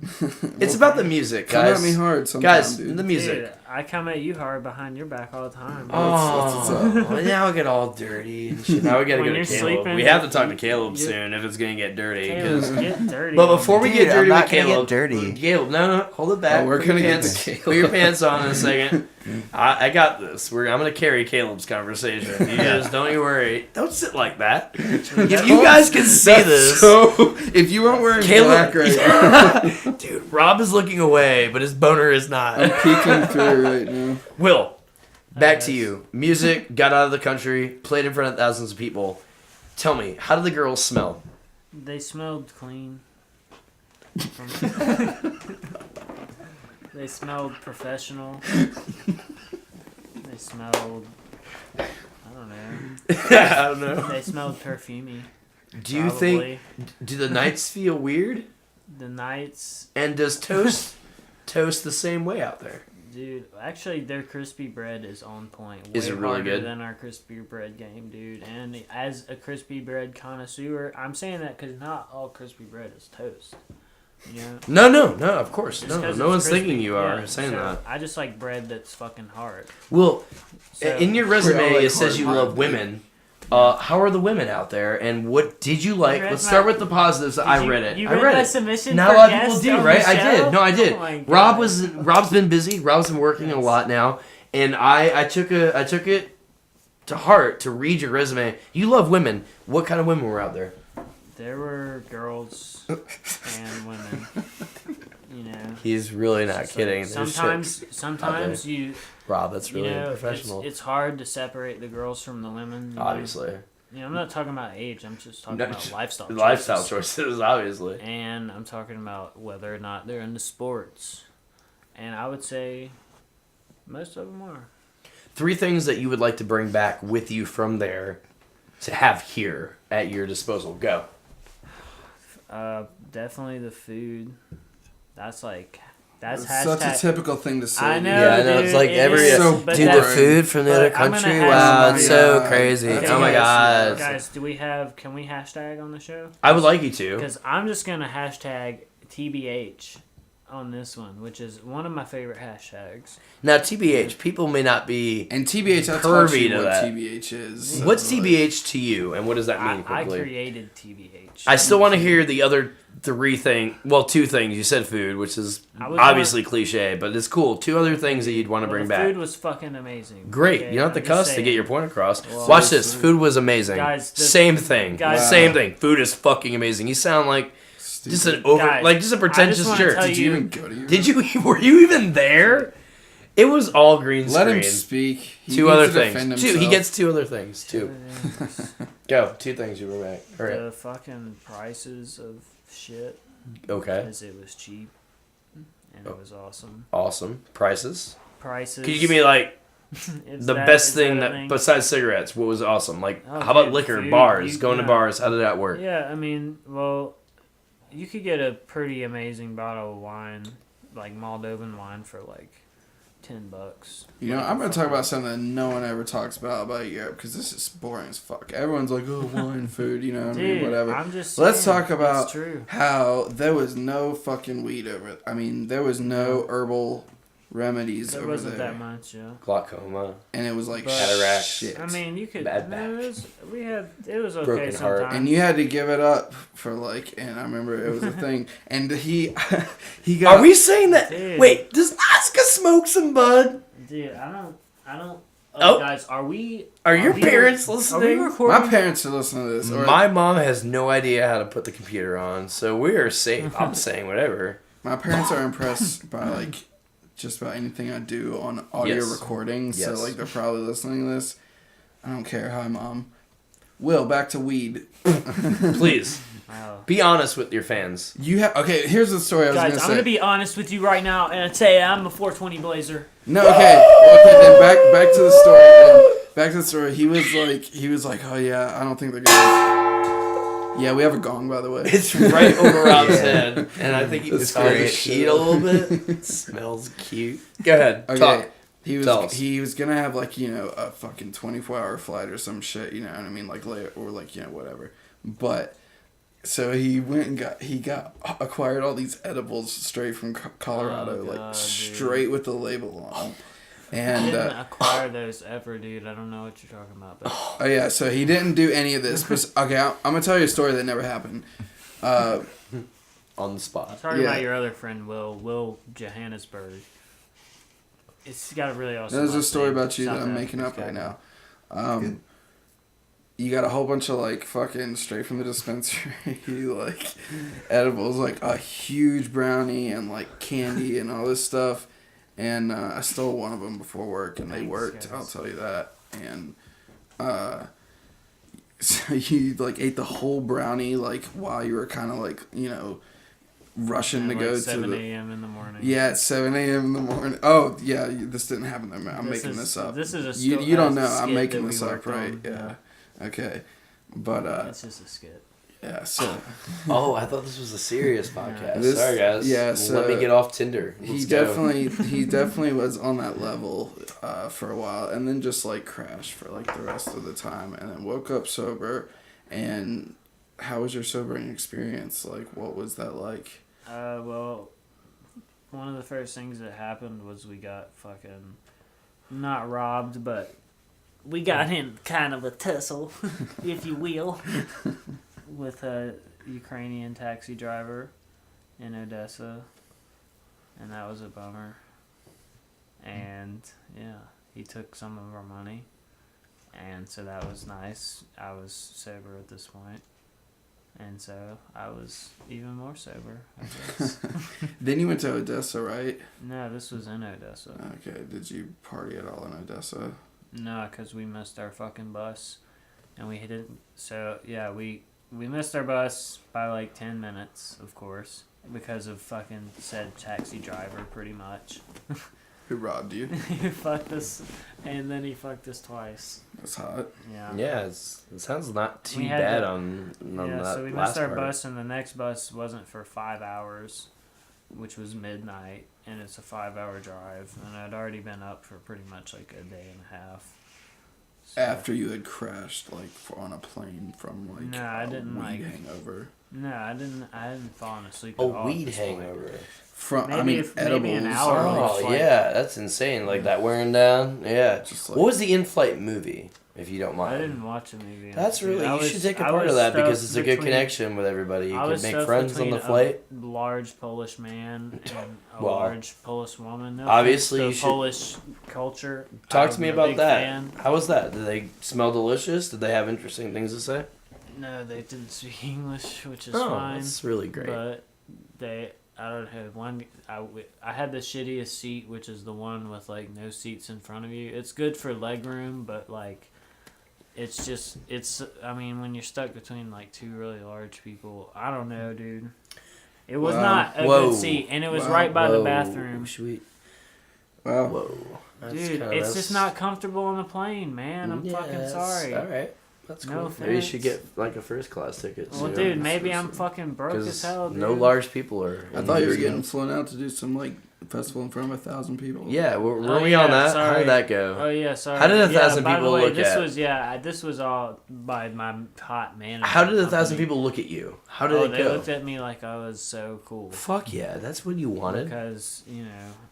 S1: It's about the music,
S4: Come
S1: guys.
S4: at me hard sometimes,
S1: Guys,
S4: dude.
S1: the music.
S2: Dude, I come at you hard behind your back all the time.
S1: Oh, now I get all dirty and shit. Now we gotta
S2: When
S1: go to
S2: you're
S1: Caleb.
S2: sleeping,
S1: We have to talk to
S2: you-
S1: Caleb
S2: you-
S1: soon if it's gonna get dirty.
S2: Caleb,
S1: 'cause-
S2: get dirty.
S1: But
S2: on
S1: before
S2: me.
S1: we
S3: Dude,
S1: get dirty
S3: I'm not
S1: with
S3: gonna get
S1: Caleb,
S3: dirty.
S1: Caleb, no, hold it back.
S4: Oh, we're
S1: Put your
S4: gonna get
S1: pants-
S4: to Caleb.
S1: Put your pants on in a second. I got this. I'm gonna carry Caleb's conversation. You guys, don't you worry. Don't sit like that. If you guys can see this,
S4: So, if you weren't wearing
S1: Caleb,
S4: black right now,
S1: dude, Rob is looking away, but his boner is not.
S4: I'm peeking through right now.
S1: Will, back to
S2: Yes.
S1: you. Music, got out of the country, played in front of thousands of people. Tell me, how did the girls smell?
S2: They smelled clean. They smelled professional. They smelled. I don't know.
S1: I don't know.
S2: They smelled perfumey.
S1: Do you think? Do the nights feel weird?
S2: The nights,
S1: And does toast the same way out there?
S2: dude? Actually, their crispy bread is on point. Way
S1: Is it really
S2: harder
S1: good?
S2: than our crispy bread game, dude. And as a crispy bread connoisseur, I'm saying that because not all crispy bread is toast. You know.
S1: No. Of course,
S2: Just
S1: no.
S2: 'cause
S1: No
S2: it's
S1: one's
S2: crispy.
S1: thinking you are
S2: Yeah,
S1: saying
S2: so
S1: that.
S2: I just like bread that's fucking hard.
S1: Well,
S2: So,
S1: in your
S4: We're all
S1: resume,
S4: like
S1: it says you
S4: hard
S1: love
S4: hard.
S1: women. How are the women out there, and what did you like?
S2: read
S1: Let's
S2: my-
S1: start with the positives. I
S2: you-
S1: read it.
S2: You
S1: I
S2: read
S1: read
S2: my
S1: it.
S2: submission
S1: Not
S2: for
S1: a lot of people
S2: guest
S1: do,
S2: on the
S1: right? I
S2: show?
S1: did. No, I did.
S2: Oh my God.
S1: Rob's been busy. Rob's been working a
S2: Yes.
S1: lot now, and I took it to heart to read your resume. You love women. What kind of women were out there?
S2: There were girls and women. You know.
S1: He's really not
S2: So
S1: kidding. There's
S2: Sometimes you
S1: Rob, that's really
S2: you know
S1: professional.
S2: it's hard to separate the girls from the women. You know?
S1: Obviously,
S2: You know, I'm not talking about age. I'm just talking
S1: No,
S2: about lifestyle.
S1: lifestyle choices, obviously.
S2: And I'm talking about whether or not they're into sports. And I would say most of them are.
S1: 3 things that you would like to bring back with you from there to have here at your disposal. Go.
S2: Definitely the food. That's
S4: It's
S2: hashtag.
S4: such a typical thing to say.
S2: I know.
S1: Yeah, I know.
S2: dude,
S1: It's like
S2: it
S1: every
S2: is,
S4: So
S2: but
S1: dude,
S2: that-
S1: the food from the
S2: but
S1: other
S2: I'm gonna
S1: country.
S2: ask
S1: Wow, it's so
S4: somebody,
S1: crazy.
S4: that's
S1: Oh my god.
S2: Guys, can we hashtag on the show?
S1: I would like you to.
S2: Because I'm just gonna hashtag TBH on this one, which is one of my favorite hashtags.
S1: Now, TBH, people may not be.
S4: And TBH, I'll
S1: Pervy
S4: tell you
S1: to
S4: what
S1: that.
S4: TBH is.
S1: What's
S4: So, like,
S1: TBH to you, and what does that mean
S2: I
S1: quickly?
S2: created TBH.
S1: I still want to hear the other 2 things. You said food, which is
S2: I was
S1: obviously cliche, but it's cool. 2 other things that you'd want to bring
S2: the
S1: back.
S2: food was fucking amazing.
S1: Great.
S2: Okay,
S1: You don't have to
S2: I'm just
S1: cuss to
S2: saying.
S1: get your point across.
S2: Well,
S1: Watch this. Food was amazing.
S2: Guys,
S1: Same thing.
S2: guys-
S1: Same thing. Food is fucking amazing. You sound like just an over,
S2: Guys,
S1: just a
S2: I
S1: pretentious
S2: just wanna
S1: jerk.
S2: tell
S4: Did you even go to your
S1: Did you? Were you even there? It was all green
S4: Let
S1: screen.
S4: him speak. He
S1: 2
S4: needs
S1: other
S4: to defend
S1: things. 2. He
S4: himself.
S1: gets 2 other things. 2. Go. 2 things you were back. All right.
S2: The fucking prices of shit,
S1: Okay.
S2: because it was cheap and it was awesome.
S1: Awesome. Prices.
S2: Prices.
S1: Could you give me like
S2: is
S1: the
S2: that-
S1: best
S2: is
S1: thing
S2: a
S1: that
S2: thing?
S1: besides cigarettes? What was awesome? Like
S2: Oh,
S1: how about
S2: dude,
S1: liquor,
S2: food,
S1: bars,
S2: you-
S1: going to
S2: yeah.
S1: bars? How did that work?
S2: Yeah, I mean, well, you could get a pretty amazing bottle of wine, like Moldovan wine, for like $10.
S4: You know, I'm going to talk about something that no one ever talks about Europe, because this is boring as fuck. Everyone's like, oh, wine, food, you know, I mean,
S2: Dude,
S4: whatever.
S2: I'm just
S4: Let's
S2: saying,
S4: talk about
S2: it's true.
S4: how there was no fucking weed over it. I mean, there was no herbal remedies
S2: There
S4: over
S2: wasn't
S4: there.
S2: that much, yeah.
S1: Glaucoma.
S4: And it was like
S2: But-
S1: Cataract.
S4: shit.
S2: I mean, you could.
S1: Bad
S2: No, it was okay
S1: Broken heart.
S2: sometimes.
S4: And you had to give it up for like, and I remember it was a thing. And he got.
S1: Are we saying that?
S2: Dude.
S1: Wait, does Asuka smoke some bud?
S2: Dude, I don't.
S1: Oh.
S2: Guys, are we?
S1: Are your
S2: we-
S1: parents
S2: Are we
S1: listening?
S2: recording?
S4: My parents are listening to this. Or
S1: My mom has no idea how to put the computer on, so we are safe. I'm saying whatever.
S4: my parents are impressed by like just about anything I do on audio
S1: Yes.
S4: recording. So
S1: Yes.
S4: like they're probably listening to this. I don't care. Hi, Mom. Will, back to weed.
S1: Please
S2: Wow.
S1: be honest with your fans.
S4: You have okay. Here's the story I was
S2: Guys,
S4: gonna
S2: I'm
S4: say.
S2: gonna be honest with you right now, and I tell you, I'm a 420 Blazer.
S4: No, okay. Then back to the story. Then. Back to the story. He was like, oh yeah, I don't think they're gonna. Yeah, we have a gong, by the way.
S1: It's right over Rob's
S3: Yeah.
S1: head, and I think you can
S4: That's
S1: start to
S4: great.
S1: heat a little bit. It smells cute. Go ahead.
S4: Okay.
S1: Talk. Tell us.
S4: He was gonna have like, you know, a fucking 24-hour flight or some shit, you know what I mean, like later, or like, you know, whatever. But So he went and acquired all these edibles straight from Colorado,
S2: Oh, God,
S4: like
S2: dude.
S4: straight with the label on them.
S2: I
S4: And
S2: didn't acquire those ever, dude. I don't know what you're talking about. But
S4: oh yeah, so he didn't do any of this. But okay, I'm gonna tell you a story that never happened.
S1: On the spot.
S2: talking
S4: Yeah.
S2: about your other friend, Will Johannesburg. It's got a really awesome.
S4: There's a
S2: last
S4: story
S2: name.
S4: about you that
S2: South
S4: I'm making up
S2: Africa's
S4: right
S2: capital.
S4: now. You got a whole bunch of like fucking straight from the dispensary like edibles, like a huge brownie and like candy and all this stuff. And I stole one of them before work, and they
S2: Thanks,
S4: worked.
S2: guys.
S4: I'll tell you that. And so you like ate the whole brownie like while you were kind of like rushing to
S2: At,
S4: go
S2: like
S4: to
S2: 7
S4: the
S2: a.m. in the morning.
S4: yeah at 7 a.m. in the morning. Oh yeah, this didn't happen there, man. I'm
S2: This
S4: making
S2: is-
S4: this up.
S2: this is a
S4: you
S2: sto-
S4: you don't
S2: a
S4: know. I'm
S2: skit
S4: making
S2: that
S4: this
S2: we
S4: up,
S2: worked
S4: right?
S2: on,
S4: Yeah. Okay. But
S2: It's just a skit.
S4: yeah. So
S1: Oh, I thought this was a serious podcast.
S4: This-
S1: Sorry, guys.
S4: yeah,
S1: Let
S4: so
S1: me get off Tinder.
S4: he
S1: Let's go.
S4: definitely was on that level for a while, and then just like crashed for like the rest of the time, and then woke up sober. And how was your sobering experience? Like, what was that like?
S2: Well, one of the first things that happened was we got fucking not robbed, but we got in kind of a tussle, if you will, with a Ukrainian taxi driver in Odessa, and that was a bummer. And yeah, he took some of our money, and so that was nice. I was sober at this point. And so I was even more sober, I guess.
S4: Then you went to Odessa, right?
S2: No, this was in Odessa.
S4: Okay. Did you party at all in Odessa?
S2: No, because we missed our fucking bus. And we didn't. So, yeah, we missed our bus by like 10 minutes, of course. Because of fucking said taxi driver, pretty much.
S4: Who robbed you?
S2: He fucked us. And then he fucked us twice.
S4: That's hot.
S2: Yeah.
S1: Yeah, it sounds not too
S2: We had
S1: bad
S2: to-
S1: on
S2: Yeah,
S1: that
S2: so we
S1: last
S2: missed our
S1: part.
S2: bus, and the next bus wasn't for 5 hours, which was midnight, and it's a 5-hour drive, and I'd already been up for pretty much like a day and a half. So-
S4: After you had crashed, like on a plane from like
S2: No, I didn't,
S4: weed
S2: like-
S4: hangover.
S2: No, I didn't fallen asleep.
S1: A
S2: at all at
S1: weed
S2: this point.
S1: hangover.
S4: From
S2: Maybe
S4: edibles.
S2: an hour.
S1: Oh,
S2: like,
S1: yeah, that's insane. Like that wearing down. Yeah.
S4: Just like-
S1: What was the in-flight movie, if you don't mind?
S2: I didn't watch a movie.
S1: That's
S2: dude.
S1: really.
S2: I
S1: You
S2: was-
S1: should take a
S2: I
S1: part
S2: was
S1: of that because
S2: stuck
S1: it's a good
S2: between-
S1: connection with everybody. You
S2: I
S1: can
S2: was
S1: make
S2: stuck
S1: friends on
S2: between
S1: the flight.
S2: A large Polish man and a
S1: Well,
S2: large Polish woman. No
S1: obviously
S2: offense
S1: you
S2: to
S1: should-
S2: Polish culture.
S1: Talk to
S2: I'm
S1: me
S2: a
S1: about
S2: big
S1: that.
S2: fan.
S1: How was that? Did they smell delicious? Did they have interesting things to say?
S2: No, they didn't speak English, which is
S1: Oh,
S2: fine.
S1: that's really great.
S2: But I don't know. I had the shittiest seat, which is the one with like no seats in front of you. It's good for leg room, but like, I mean, when you're stuck between like two really large people, I don't know, dude. It was
S4: Wow.
S2: not a
S1: Whoa.
S2: good seat, and it was
S4: Wow.
S2: right by the
S1: Whoa.
S2: bathroom.
S1: Should we?
S4: Wow.
S1: Whoa. That's
S2: Dude,
S1: kinda-
S2: it's
S1: that's-
S2: just not comfortable on the plane, man. I'm
S1: Yeah,
S2: fucking
S1: that's-
S2: sorry.
S1: All right. That's
S2: No
S1: cool. Maybe you
S2: offense.
S1: should get like a first class ticket.
S2: Well,
S1: soon.
S2: dude, maybe I'm fucking broke as
S1: 'Cause
S2: hell, dude.
S1: no large people are.
S4: I thought you were getting flown out to do some like festival in front of 1,000 people.
S1: Yeah, were
S2: Oh,
S1: we on
S2: yeah,
S1: that? How
S2: sorry.
S1: did that go?
S2: Oh yeah, sorry.
S1: How did 1,000
S2: by the
S1: people
S2: way,
S1: look
S2: this
S1: at?
S2: this was all by my hot manager.
S1: How did 1,000
S2: company.
S1: people look at you? How did it
S2: they
S1: go?
S2: looked at me like I was so cool.
S1: Fuck yeah, that's what you wanted.
S2: Because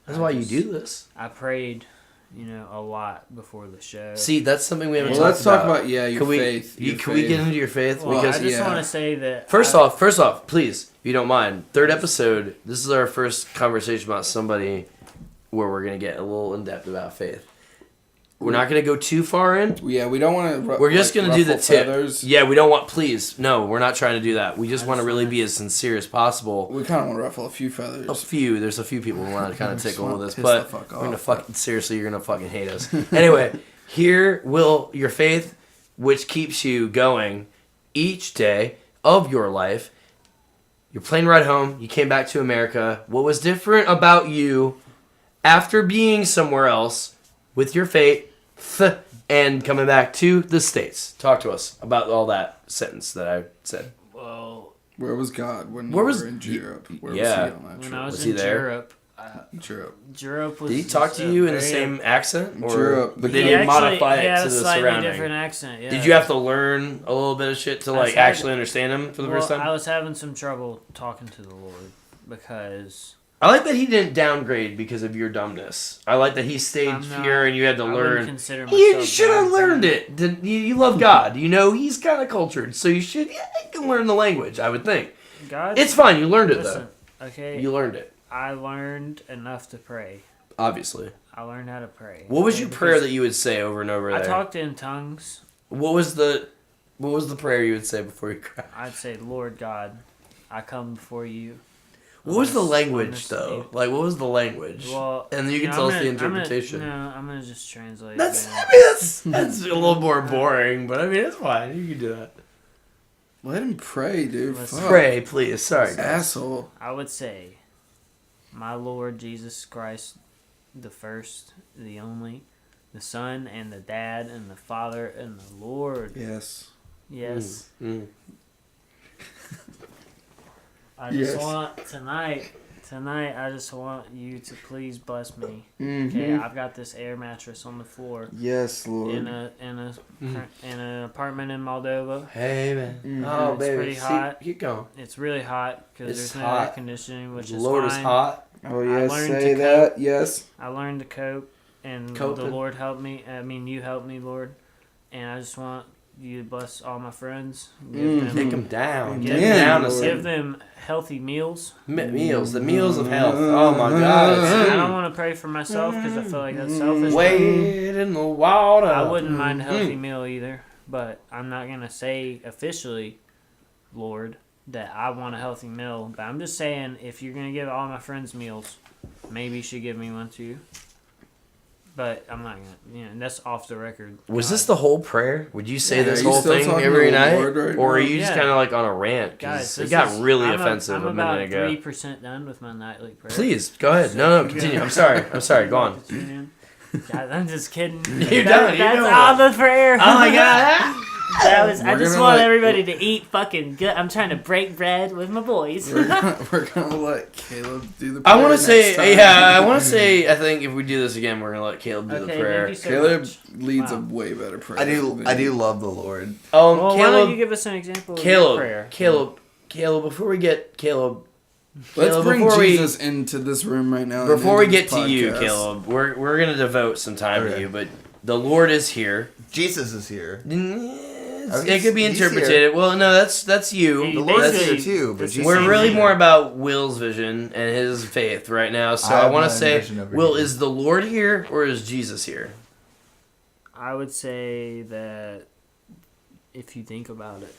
S1: That's
S2: I
S1: why you
S2: just-
S1: do this.
S2: I prayed, a lot before the show.
S1: See, that's something we haven't
S4: Well,
S1: talked
S4: let's talk
S1: about.
S4: about your
S1: Can we,
S4: faith. Your
S1: can we
S4: faith.
S1: get into your faith?
S2: well,
S1: Because
S2: I just
S4: yeah.
S2: want to say that.
S1: first off, please, if you don't mind, third episode. This is our first conversation about somebody where we're gonna get a little in depth about faith. We're not gonna go too far in.
S4: Yeah, we don't want to.
S1: We're just gonna do the tip.
S4: Feathers.
S1: Yeah, we don't want. Please, no, we're not trying to do that. We just
S2: I
S1: want to
S2: just
S1: really
S2: wanna-
S1: be as sincere as possible.
S4: We kind of want to ruffle a few feathers.
S1: There's a few people who want to kind of
S4: Just
S1: tickle
S4: wanna
S1: with us,
S4: piss
S1: but
S4: the fuck
S1: we're gonna
S4: off.
S1: fucking seriously, you're gonna fucking hate us. Anyway, here will your faith, which keeps you going each day of your life. Your plane ride home, you came back to America. What was different about you after being somewhere else with your faith and coming back to the States? Talk to us about all that sentence that I said.
S2: Well,
S4: Where was God when
S1: Where
S4: you
S1: was-
S4: were in Europe? Where
S1: yeah.
S4: was he on that
S2: when
S4: trip?
S2: I was
S1: Was he
S2: in
S1: there?
S2: Europe, Europe was.
S1: Did he talk to you in the
S2: very-
S1: same accent, or
S4: Europe.
S1: did
S2: He
S1: he
S2: actually-
S1: modify
S2: he
S1: it
S2: had
S1: to
S2: a
S1: the
S2: slightly
S1: surrounding?
S2: different accent. Yeah.
S1: Did you have to learn a little bit of shit to like
S2: I
S1: actually understand him for the first time?
S2: I was having some trouble talking to the Lord because
S1: I like that he didn't downgrade because of your dumbness. I like that he stayed
S2: I'm not-
S1: pure and you had to
S2: I wouldn't
S1: learn.
S2: consider
S1: You
S2: myself
S1: should have
S2: bad.
S1: learned it. You love God. You know he's kind of cultured, so you should. Yeah, you can learn the language. I would think
S2: God,
S1: it's fine. You learned it
S2: listen, okay.
S1: though. You learned it,
S2: I learned enough to pray.
S1: obviously.
S2: I learned how to pray.
S1: What was
S2: okay,
S1: your prayer
S2: because
S1: that you would say over and over
S2: I
S1: there?
S2: talked in tongues.
S1: What was the prayer you would say before you cried?
S2: I'd say, Lord God, I come before you.
S1: What was the
S2: on
S1: language
S2: this
S1: though?
S2: day.
S1: Like what was the language?
S2: Well,
S1: and you can
S2: know,
S1: tell us
S2: I'm
S1: the
S2: gonna-
S1: interpretation.
S2: I'm gonna just translate.
S1: That's
S2: it.
S1: I mean that's a little more boring, but I mean it's fine. You can do that.
S4: Let him pray, dude.
S2: Let's
S4: Fuck.
S1: Pray, please. Sorry, guys.
S4: Asshole.
S2: I would say, my Lord Jesus Christ, the first, the only, the Son, and the Dad, and the Father, and the Lord.
S4: Yes.
S2: Yes.
S1: Mm.
S2: I just
S4: Yes.
S2: want tonight, I just want you to please bless me.
S4: Mm-hmm.
S2: Okay, I've got this air mattress on the floor
S4: Yes, Lord.
S2: in an apartment in Moldova.
S1: Hey man.
S4: Mhm.
S1: Oh
S2: It's
S1: baby.
S2: pretty
S1: See,
S2: hot.
S1: keep going.
S2: It's really hot because
S1: It's
S2: there's no
S1: hot.
S2: air conditioning, which
S1: The
S2: is
S1: Lord
S2: fine.
S1: is hot.
S4: Oh,
S2: I
S4: yes.
S2: learned
S4: Say
S2: to
S4: that. Yes.
S2: I learned to cope, and
S1: Coping.
S2: the Lord helped me. I mean, you helped me, Lord. And I just want you to bless all my friends.
S4: Mhm.
S1: Take them down.
S2: Give
S1: Take
S4: Amen,
S1: them down.
S4: Lord.
S2: give them healthy meals.
S1: Meals. The meals of health. Oh my God.
S2: I don't want to pray for myself because I feel like that's selfish.
S1: Wade in the water.
S2: I wouldn't mind a healthy meal either, but I'm not gonna say officially, Lord, that I want a healthy meal. But I'm just saying, if you're gonna give all my friends meals, maybe you should give me one too. But I'm not gonna. You know, that's off the record.
S1: Was
S2: God.
S1: this the whole prayer? Would you say
S2: Yeah,
S1: this
S4: are you
S1: whole
S4: still
S1: thing
S4: talking
S1: every
S4: to the
S1: night?
S4: Lord right
S1: or are
S4: now?
S1: you just
S2: Yeah.
S1: kind of like on a rant?
S2: Guys?
S1: Because
S2: This
S1: it got
S2: is-
S1: really
S2: I'm
S1: offensive
S2: I'm
S1: a
S2: about
S1: minute ago.
S2: 3% done with my nightly prayer.
S1: Please, go ahead. No, continue. I'm sorry. I'm sorry. Go on.
S2: Guys, I'm just kidding.
S1: You're done. You're
S2: That's
S1: doing
S2: all
S1: it.
S2: the prayer.
S1: Oh my God.
S2: That was, I
S4: We're
S2: just
S4: gonna
S2: want
S4: let-
S2: everybody to eat fucking good. I'm trying to break bread with my boys.
S4: We're gonna let Caleb do the
S1: I
S4: prayer
S1: want to
S4: next
S1: say,
S4: time.
S1: yeah, I want to say, I think if we do this again, we're going to let Caleb do the
S2: Okay,
S1: prayer.
S2: thank you so
S4: Caleb
S2: much.
S4: leads
S2: Wow.
S4: a way better prayer.
S3: I
S4: than
S3: do
S4: you.
S3: love the Lord.
S1: Oh,
S2: Well, why don't you
S1: Caleb,
S2: give us an example of your prayer?
S1: Caleb, before we get Caleb,
S4: Let's
S1: Caleb,
S4: bring
S1: before we-
S4: Jesus into this room right now. and
S1: before we
S4: into
S1: get
S4: this
S1: to you,
S4: podcast.
S1: Caleb, we're going to devote some time to
S3: Okay.
S1: you, but the Lord is here.
S3: Jesus is here.
S1: It could be
S3: he's
S1: interpreted.
S3: here.
S1: Well, no, that's you.
S2: He
S3: The Lord is
S2: basically-
S3: here too, but
S2: this is
S3: Jesus
S1: We're
S2: same
S1: really
S2: thing.
S1: more about Will's vision and his faith right now. So
S3: I
S1: I
S3: have
S1: want
S3: my
S1: to say,
S3: vision over
S1: Will,
S3: here.
S1: is the Lord here or is Jesus here?
S2: I would say that if you think about it,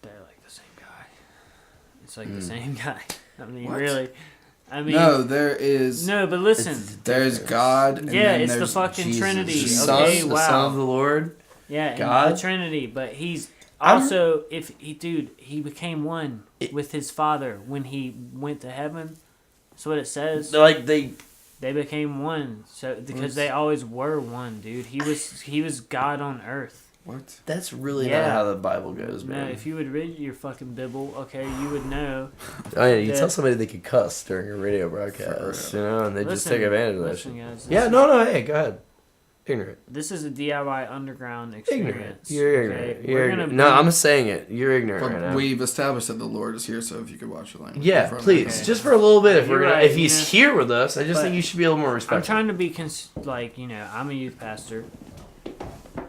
S2: they're like the same guy. It's like the same guy. I mean,
S4: What?
S2: really. I mean,
S4: No, there is.
S2: no, but listen.
S4: There's God. And
S2: Yeah,
S4: then
S2: it's the
S4: there's
S2: fucking
S4: Jesus.
S2: Trinity.
S1: The
S2: Okay,
S1: Son, the
S2: wow.
S1: Son of the Lord.
S2: Yeah, and
S1: God?
S2: the Trinity, but he's
S1: I'm-
S2: also he became one with his Father when he went to heaven. That's what it says.
S1: Like they
S2: They became one, so because they always were one, dude. He was God on earth.
S4: What?
S1: That's really
S2: Yeah.
S1: not how the Bible goes,
S2: No,
S1: man.
S2: if you would read your fucking Bible, okay, you would know.
S1: Oh yeah, you
S2: that-
S1: tell somebody they could cuss during a radio broadcast, you know, and they just
S2: Listen,
S1: take advantage of that
S2: listen,
S1: shit.
S2: guys,
S1: Yeah, no, hey, go ahead. Ignorant.
S2: This is a DIY underground
S1: Ignorant.
S2: experience.
S1: You're
S2: okay?
S1: ignorant.
S2: We're
S1: You're
S2: gonna
S1: ignorant. No,
S2: bring-
S1: I'm saying it. You're ignorant right
S4: But
S1: now.
S4: we've established that the Lord is here, so if you could watch your language.
S1: Yeah,
S4: in front of
S1: please,
S4: me.
S1: just for a little bit. If
S2: You're
S1: we're gonna,
S2: right,
S1: if he's
S2: you know.
S1: here with us, I just
S2: But
S1: think you should be a little more respectful.
S2: I'm trying to be like, you know, I'm a youth pastor.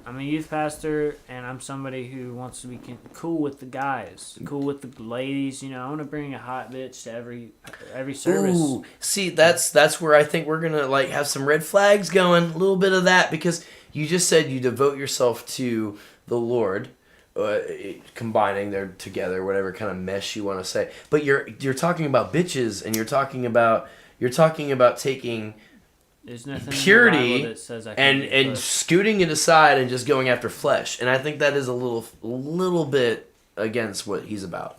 S2: I'm a youth pastor, and I'm somebody who wants to be cool with the guys, cool with the ladies. You know, I want to bring a hot bitch to every service.
S1: Ooh, see, that's where I think we're gonna like have some red flags going. A little bit of that because you just said you devote yourself to the Lord, combining they're together, whatever kind of mesh you want to say. But you're talking about bitches, and you're talking about taking
S2: There's nothing
S1: purity
S2: in the Bible that says I can
S1: and
S2: push.
S1: scooting it aside and just going after flesh. And I think that is a little bit against what he's about.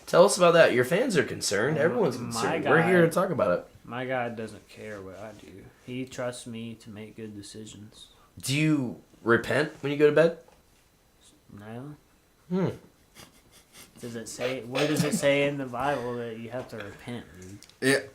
S1: Tell us about that. Your fans are concerned. Everyone's
S2: My
S1: concerned. We're here to
S2: God.
S1: talk about it.
S2: My God doesn't care what I do. He trusts me to make good decisions.
S1: Do you repent when you go to bed?
S2: No. Does it say? Where does it say in the Bible that you have to repent, dude?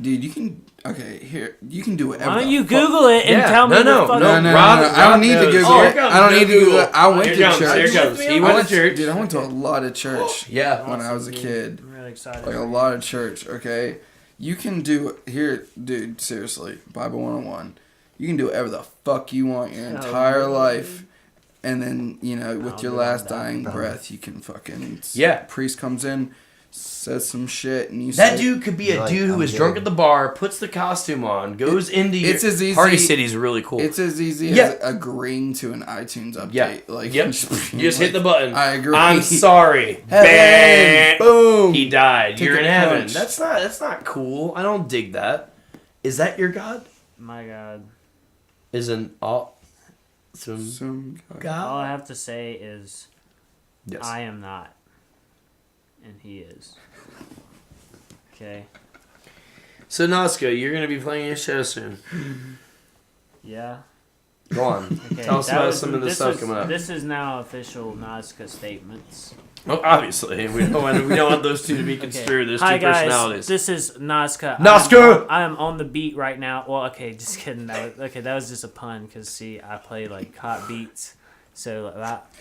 S4: Dude, you can. Okay, here you can do whatever.
S2: Why don't
S4: the
S2: you
S4: fuck-
S2: Google it and tell me
S1: no,
S2: the fuck?
S1: no,
S4: No,
S1: Rob,
S4: I don't need to
S1: knows.
S4: Google
S1: Oh,
S4: it.
S1: here
S4: I don't need to
S1: Google.
S4: Google it. I went
S1: Here
S4: to
S1: comes,
S4: church.
S1: here comes. He
S4: I
S1: went
S4: went
S1: to church.
S4: Dude, I went to a lot of church.
S1: Yeah.
S4: When I was a
S2: Awesome,
S4: kid.
S2: dude. I'm really excited.
S4: Like a lot of church, okay? You can do here, dude, seriously, Bible 101. You can do whatever the fuck you want your entire life. And then, you know, with your last dying breath, you can fucking priest comes in, says some shit, and you
S1: That
S4: say,
S1: dude could be a
S3: Like,
S1: dude who
S3: I'm
S1: is
S3: good.
S1: drunk at the bar, puts the costume on, goes into
S4: it's as easy-
S1: Party City's really cool.
S4: It's as easy
S1: Yeah.
S4: as agreeing to an iTunes update.
S1: Yeah.
S4: Like,
S1: Yep. You just hit the button.
S4: I agree.
S1: I'm sorry.
S4: Hey,
S1: Bang.
S4: boom.
S1: He died.
S4: Take
S1: You're
S4: a
S1: in heaven.
S4: punch.
S1: That's not cool. I don't dig that. Is that your God?
S2: My God.
S1: Is an awesome
S4: Some
S2: All
S1: God?
S2: I have to say is,
S1: Yes.
S2: I am not, and he is. Okay.
S1: So Nazca, you're gonna be playing your show soon.
S2: Yeah.
S1: Go on.
S2: Okay.
S1: Tell us
S2: that
S1: about
S2: was-
S1: some of the
S2: this
S1: stuff
S2: is-
S1: coming up.
S2: This is now official Nazca statements.
S1: Oh, obviously, we don't want those two to be construed. There's
S2: Hi
S1: two
S2: guys,
S1: personalities.
S2: this is Nazca.
S1: Nazca!
S2: I am on the beat right now. Well, okay, just kidding. That was just a pun because see, I play like hot beats, so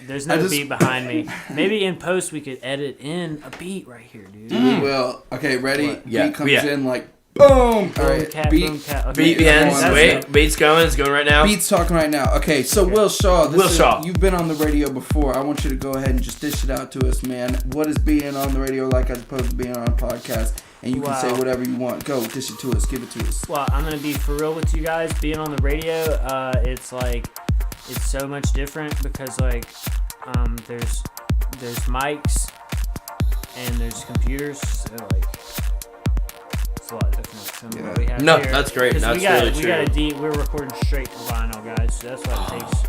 S2: there's no beat behind me. Maybe in post we could edit in a beat right here, dude.
S4: We will. Okay, ready?
S2: What?
S1: Yeah.
S4: Beat comes
S1: Yeah.
S4: in like boom.
S2: Boom,
S4: All right,
S2: cat,
S4: beat.
S2: boom, cat. Okay,
S1: Beat begins.
S4: that's
S1: Wait, beat's going. It's going right now.
S4: Beat's talking right now. Okay, so Will Shaw.
S1: Will Shaw.
S4: You've been on the radio before. I want you to go ahead and just dish it out to us, man. What is being on the radio like as opposed to being on a podcast? And you can say whatever you want. Go, dish it to us. Give it to us.
S2: Well, I'm gonna be for real with you guys. Being on the radio, it's so much different because there's mics and there's computers, so it's a lot different than what we have
S1: No,
S2: here.
S1: that's great.
S2: 'Cause
S1: That's
S2: we got,
S1: really
S2: we
S1: true.
S2: got a deep. We're recording straight to vinyl, guys. So that's why it takes.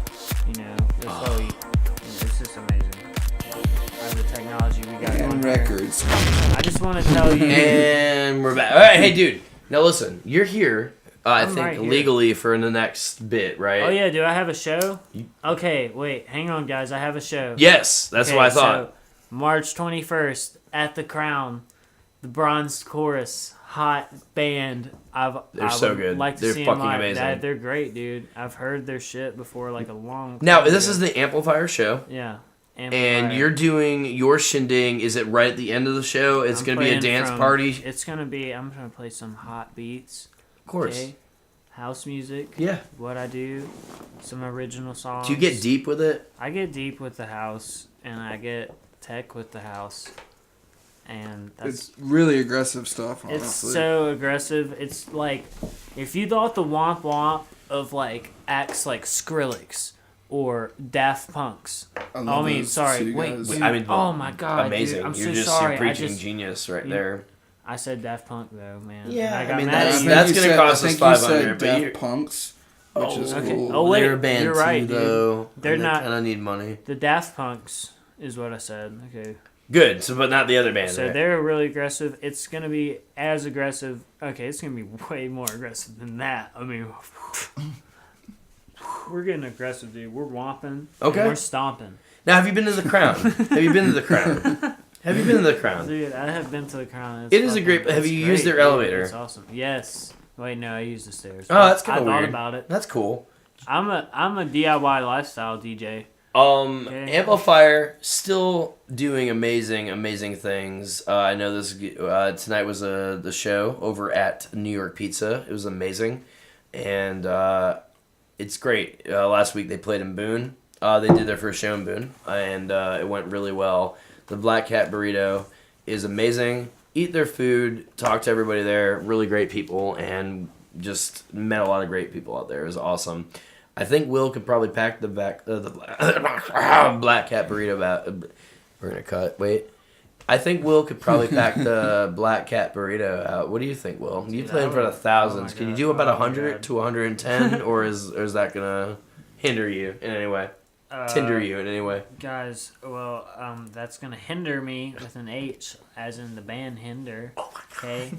S2: That's why we. It's just amazing. The technology we got.
S4: And
S2: on here.
S4: records.
S2: I just want to tell you.
S1: And we're back. All right, hey, dude. Now listen, you're here. I
S2: I'm
S1: think
S2: right here.
S1: legally for the next bit, right?
S2: Oh yeah, do I have a show? Okay, wait, hang on, guys. I have a show.
S1: Yes, that's what I thought.
S2: So, March 21st at the Crown, the Bronze Chorus, hot band.
S1: They're so
S2: would
S1: good.
S2: Like to
S1: They're
S2: see
S1: fucking
S2: them live.
S1: amazing.
S2: They're great, dude. I've heard their shit before, like a long.
S1: Now
S2: time
S1: this
S2: ago.
S1: is the Amplifier show,
S2: Yeah.
S1: and
S2: Amplifier.
S1: you're doing your shindig. Is it right at the end of the show? It's
S2: I'm
S1: gonna be a
S2: playing
S1: dance
S2: from-
S1: party.
S2: It's gonna be. I'm gonna play some hot beats.
S1: Of course.
S2: Okay? House music.
S1: Yeah.
S2: What I do. Some original songs.
S1: Do you get deep with it?
S2: I get deep with the house, and I get tech with the house, and that's
S4: It's really aggressive stuff, honestly.
S2: it's so aggressive. It's like if you thought the womp womp of like acts like Skrillex or Daft Punk's.
S4: I
S2: I
S4: love
S2: mean,
S4: those
S2: sorry,
S4: two
S2: wait,
S4: guys.
S2: dude,
S1: I mean,
S2: oh my god,
S1: amazing.
S2: dude, I'm
S1: You're
S2: so
S1: just
S2: sorry.
S1: you're preaching
S2: I just,
S1: genius right
S2: you-
S1: there.
S2: I said Daft Punk though, man.
S1: Yeah,
S2: And I got
S1: I mean,
S2: mad
S1: that's-
S2: at you.
S1: that's gonna cost us
S4: I think you said
S1: 500, but
S4: Daft
S1: you're-
S4: Punks, which is
S2: okay.
S4: cool.
S2: Oh, wait,
S1: they're a band
S2: you're right,
S1: too,
S2: dude.
S1: though.
S2: They're
S1: and
S2: not-
S1: They kind of need money.
S2: The Daft Punks is what I said. Okay.
S1: Good. So, but not the other band.
S2: So
S1: right?
S2: they're really aggressive. It's gonna be as aggressive. Okay, it's gonna be way more aggressive than that. I mean, we're getting aggressive, dude. We're whomping.
S1: Okay.
S2: And we're stomping.
S1: Now, have you been to the Crown? Have you been to the Crown? Have you been to the Crown?
S2: Dude, I have been to the Crown.
S1: It is a great- have
S2: it's
S1: you used
S2: great,
S1: their
S2: dude.
S1: elevator?
S2: It's awesome. Yes. Wait, no, I used the stairs.
S1: Oh, that's kinda
S2: I thought
S1: weird.
S2: about it.
S1: That's cool.
S2: I'm a DIY lifestyle DJ. Okay.
S1: Amplifier still doing amazing things. I know this tonight was the show over at New York Pizza. It was amazing, and it's great. Last week they played in Boone. They did their first show in Boone, and it went really well. The Black Cat Burrito is amazing. Eat their food, talk to everybody there. Really great people, and just met a lot of great people out there. It was awesome. I think Will could probably pack the Black Cat Burrito out. We're gonna cut. Wait. I think Will could probably pack the Black Cat Burrito out. What do you think, Will? You
S2: Dude,
S1: play in
S2: I
S1: front
S2: would-
S1: of thousands.
S2: oh my
S1: Can you
S2: God.
S1: do about
S2: Oh my
S1: 100
S2: God.
S1: to 110, or is that gonna hinder you in any way? Tinder you in any way?
S2: Guys, well, that's gonna hinder me with an H, as in the band Hinder.
S1: Oh my God.
S2: Okay.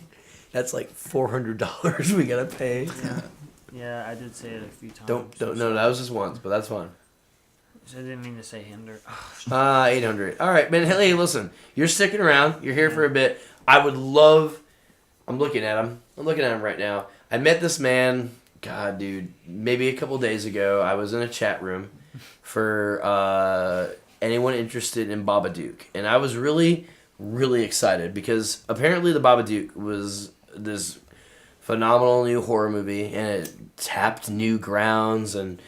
S1: That's like $400 we gotta pay.
S2: Yeah, I did say it a few times.
S1: Don't no, that was just once, but that's fine.
S2: I didn't mean to say hinder.
S1: 800. All right, man. Hey, listen. You're sticking around. You're here for a bit. I would love... I'm looking at him. I'm looking at him right now. I met this man, God, dude, maybe a couple days ago. I was in a chat room for anyone interested in Babadook. And I was really, really excited because apparently the Babadook was this phenomenal new horror movie and it tapped new grounds and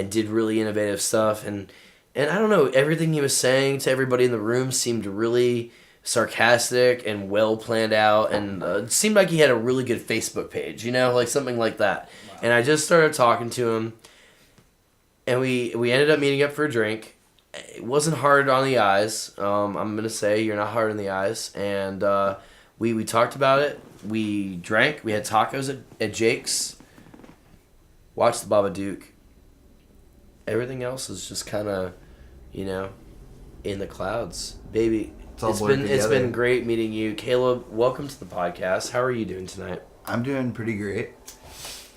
S1: did really innovative stuff. And I don't know, everything he was saying to everybody in the room seemed really sarcastic and well planned out, and it seemed like he had a really good Facebook page, you know, like something like that. Wow. And I just started talking to him, and we ended up meeting up for a drink. It wasn't hard on the eyes. I'm gonna say you're not hard on the eyes, and we talked about it. We drank. We had tacos at Jake's. Watched the Babadook. Everything else is just kind of, you know, in the clouds, baby. It's been great meeting you, Caleb. Welcome to the podcast. How are you doing tonight?
S3: I'm doing pretty great.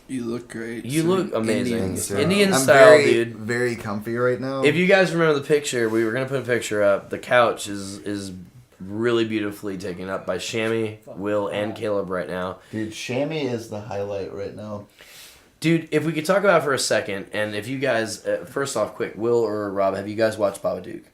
S4: You look great.
S1: You look amazing.
S3: Indian
S1: style,
S3: very,
S1: dude.
S3: Very comfy right now.
S1: If you guys remember the picture, we were gonna put a picture up. The couch is really beautifully taken up by Shammy, Will, and Caleb right now.
S3: Dude, Shammy is the highlight right now.
S1: Dude, if we could talk about it for a second, and if you guys, first off, quick, Will or Rob, have you guys watched Babadook?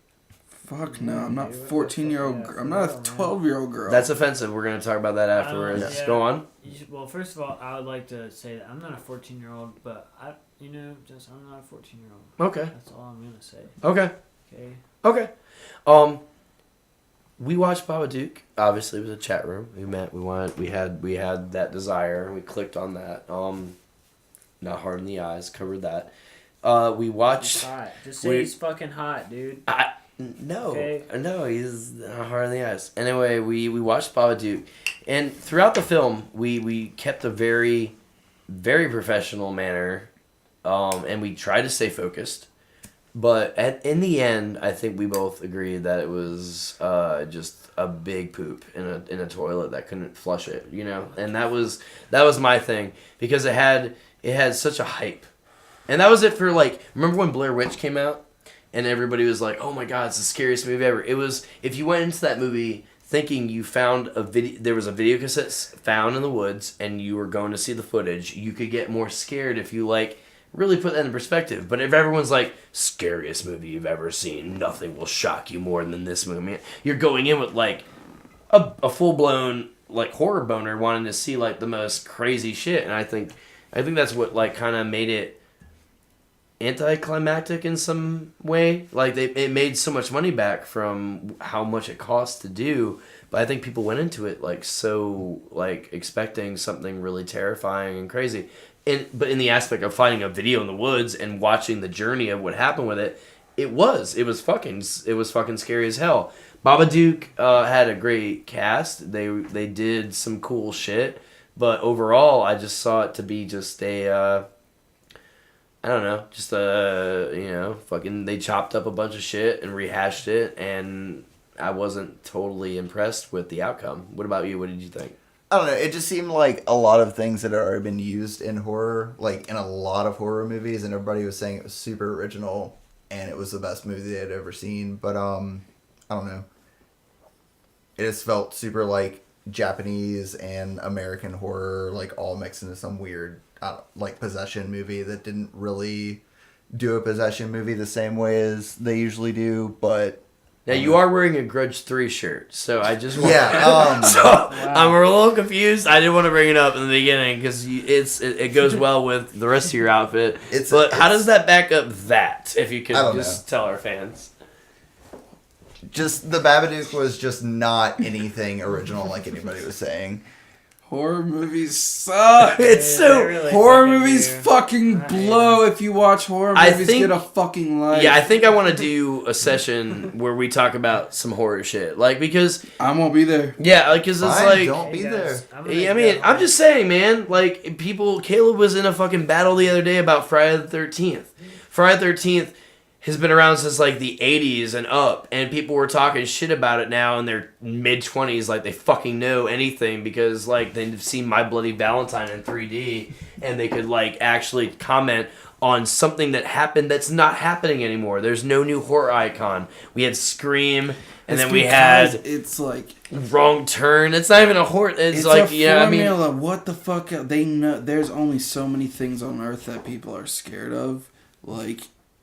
S4: Fuck no, I'm not 14-year-old. I'm not a 12-year-old girl.
S1: That's offensive. We're gonna talk about that afterwards.
S2: Yeah.
S1: Go on.
S2: Well, first of all, I would like to say that I'm not a 14-year-old, but I'm not a 14-year-old.
S1: Okay.
S2: That's all I'm gonna say.
S1: Okay.
S2: Okay.
S1: Okay. We watched Babadook. Obviously, it was a chat room. We met. We had that desire. We clicked on that. Not hard in the eyes. Covered that. We watched.
S2: He's hot. Just say he's fucking hot, dude.
S1: No,
S2: okay.
S1: No, he's not hard in the eyes. Anyway, we watched Babadook, and throughout the film, we kept a very, very professional manner, and we tried to stay focused. But in the end, I think we both agreed that it was just a big poop in a toilet that couldn't flush it, you know. And that was my thing because it had such a hype, and that was it for like. Remember when Blair Witch came out? And everybody was like, "Oh my God, it's the scariest movie ever." It was, if you went into that movie thinking you found there was a video cassette found in the woods, and you were going to see the footage, you could get more scared if you like really put that in perspective. But if everyone's like, "Scariest movie you've ever seen, nothing will shock you more than this movie," I mean, you're going in with like a full blown like horror boner, wanting to see like the most crazy shit. And I think that's what like kind of made it anticlimactic in some way. Like it made so much money back from how much it cost to do, but I think people went into it like so like expecting something really terrifying and crazy. But in the aspect of finding a video in the woods and watching the journey of what happened with it, it was fucking scary as hell. Babadook had a great cast. They did some cool shit, but overall I just saw it to be just a I don't know, just fucking they chopped up a bunch of shit and rehashed it, and I wasn't totally impressed with the outcome. What about you? What did you think?
S3: I don't know, it just seemed like a lot of things that had already been used in horror, like in a lot of horror movies, and everybody was saying it was super original, and it was the best movie they had ever seen, but I don't know. It just felt super like Japanese and American horror, like all mixed into some weird like possession movie that didn't really do a possession movie the same way as they usually do, but
S1: now you are wearing a Grudge 3 shirt, so I just want
S3: wow.
S1: I'm a little confused. I didn't want to bring it up in the beginning because it goes well with the rest of your outfit. How does that back up that? If you could just tell our fans.
S3: Just the Babadook was just not anything original like anybody was saying.
S4: Horror movies suck. Horror movies fucking blow. If you watch horror movies, get a fucking life.
S1: Yeah, I think I want to do a session where we talk about some horror shit, like because
S4: I won't be there.
S1: Yeah, like because it's like
S3: don't be there.
S1: I mean, I'm just saying, man. Like Caleb was in a fucking battle the other day about Friday the 13th. Friday the 13th has been around since like the 80s and up, and people were talking shit about it now in their mid-20s like they fucking know anything because like they've seen My Bloody Valentine in 3D and they could like actually comment on something that happened that's not happening anymore. There's no new horror icon. We had Scream, and then we had
S4: it's like
S1: Wrong Turn. It's not even a horror. It's like
S4: a formula. What the fuck? They know there's only so many things on Earth that people are scared of. Like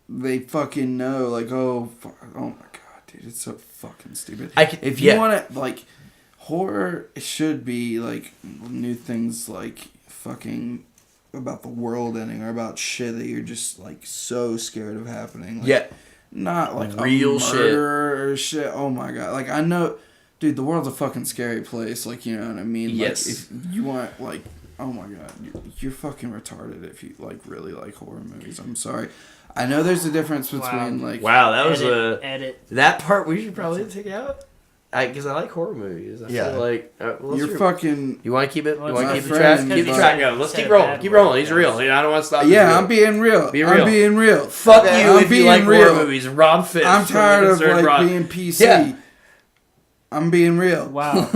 S4: they fucking know. Like oh my god, dude, it's so fucking stupid. If you want to like horror, it should be like new things like fucking about the world ending or about shit that you're just like so scared of happening. Like, not like
S1: real
S4: a murder or shit. Oh my god. Like I know, dude, the world's a fucking scary place. Like you know what I mean?
S1: Yes.
S4: Like if you want like, oh my god, you're fucking retarded if you like really like horror movies. I'm sorry. I know there's a difference between like.
S1: Wow, that was
S2: edit.
S1: That part we should probably take out. Because I like horror movies. I feel like
S4: you're fucking.
S1: You want to keep it?
S2: Well,
S1: you want to keep the
S4: friend,
S1: track? Keep the track going. Let's keep rolling. Keep rolling. He's real. I don't want to stop.
S4: Yeah, I'm being real.
S1: Be real.
S4: I'm being real.
S1: Fuck you if you like horror movies. Rob Fitz.
S4: I'm tired of like being PC. Yeah. I'm being real.
S2: Wow,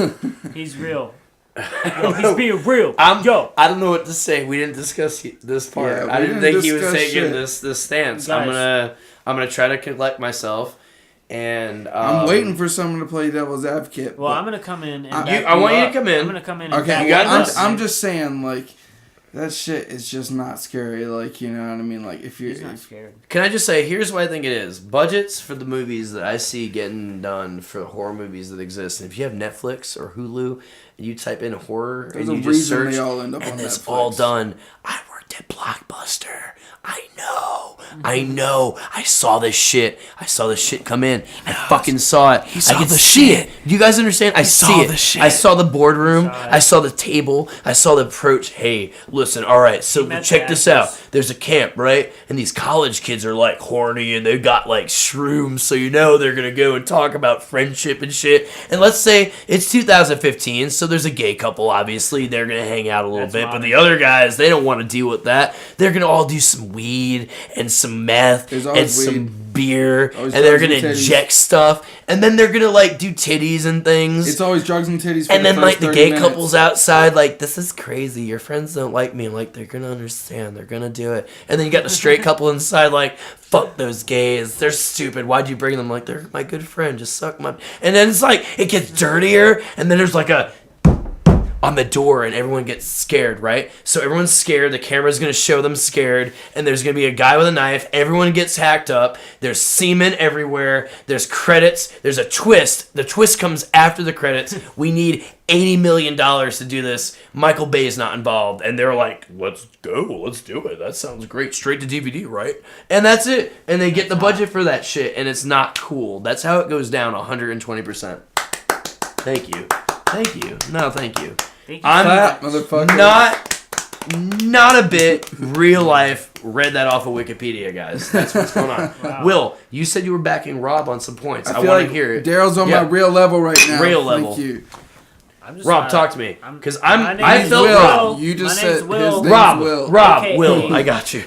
S2: he's real. Yo, he's being real.
S1: I don't know what to say. We didn't discuss this part.
S4: Yeah,
S1: I didn't think he was taking
S4: shit.
S1: this stance.
S2: Guys.
S1: I'm gonna try to collect myself. And
S4: I'm waiting for someone to play devil's advocate.
S2: Well, I'm gonna come in. And
S1: I want you to come in.
S2: I'm gonna come in.
S4: Okay,
S1: you got this?
S4: I'm just saying, like, that shit is just not scary. Like, you know what I mean? Like, if you're
S2: He's not scared.
S1: Can I just say, here's what I think it is. Budgets for the movies that I see getting done for horror movies that exist. And if you have Netflix or Hulu, and you type in horror,
S4: there's
S1: and
S4: a
S1: you just
S4: reason
S1: search,
S4: they all end up
S1: and
S4: on
S1: it's
S4: Netflix.
S1: all done. I worked at Blockbuster. I know. I saw this shit. Come in. I fucking saw it. I can see it. Do you guys understand? I see it. I saw the boardroom. I saw the table. I saw the approach. Hey, listen. All right. So check this out. There's a camp, right? And these college kids are like horny and they got like shrooms. So you know they're gonna go and talk about friendship and shit. And let's say it's 2015. So there's a gay couple. Obviously, they're gonna hang out a little bit. But the other guys, they don't want to deal with that. They're gonna all do some weed and some meth and some beer, and they're gonna inject stuff, and then they're gonna like do titties and things.
S4: It's always drugs and titties. For
S1: and then like the gay
S4: minutes.
S1: couples outside, like, this is crazy. Your friends don't like me. Like, they're gonna understand. They're gonna do it. And then you got the straight couple inside, like, fuck those gays. They're stupid. Why'd you bring them? Like, they're my good friend. Just suck my. And then it's like it gets dirtier, and then there's like a. On the door, and everyone gets scared, right? So everyone's scared, the camera's gonna show them scared, and there's gonna be a guy with a knife, everyone gets hacked up, there's semen everywhere, there's credits, there's a twist, the twist comes after the credits, we need $80 million to do this, Michael Bay's not involved, and they're like, let's go, let's do it, that sounds great, straight to DVD, right? And that's it, and they get the budget for that shit, and it's not cool. That's how it goes down 120%. Thank you. No, thank you. I'm not a bit real life read that off of Wikipedia, guys. That's what's going on. Wow. Will, you said you were backing Rob on some points. I want to hear it.
S4: Daryl's on my real level right now.
S1: Real level.
S4: Thank you.
S1: Rob, talk to me, because
S4: I
S1: felt
S4: Will.
S1: Rob.
S4: You just said
S2: Will.
S4: his name's
S1: Rob.
S4: Will.
S1: Rob.
S2: Okay.
S1: Will. I got you.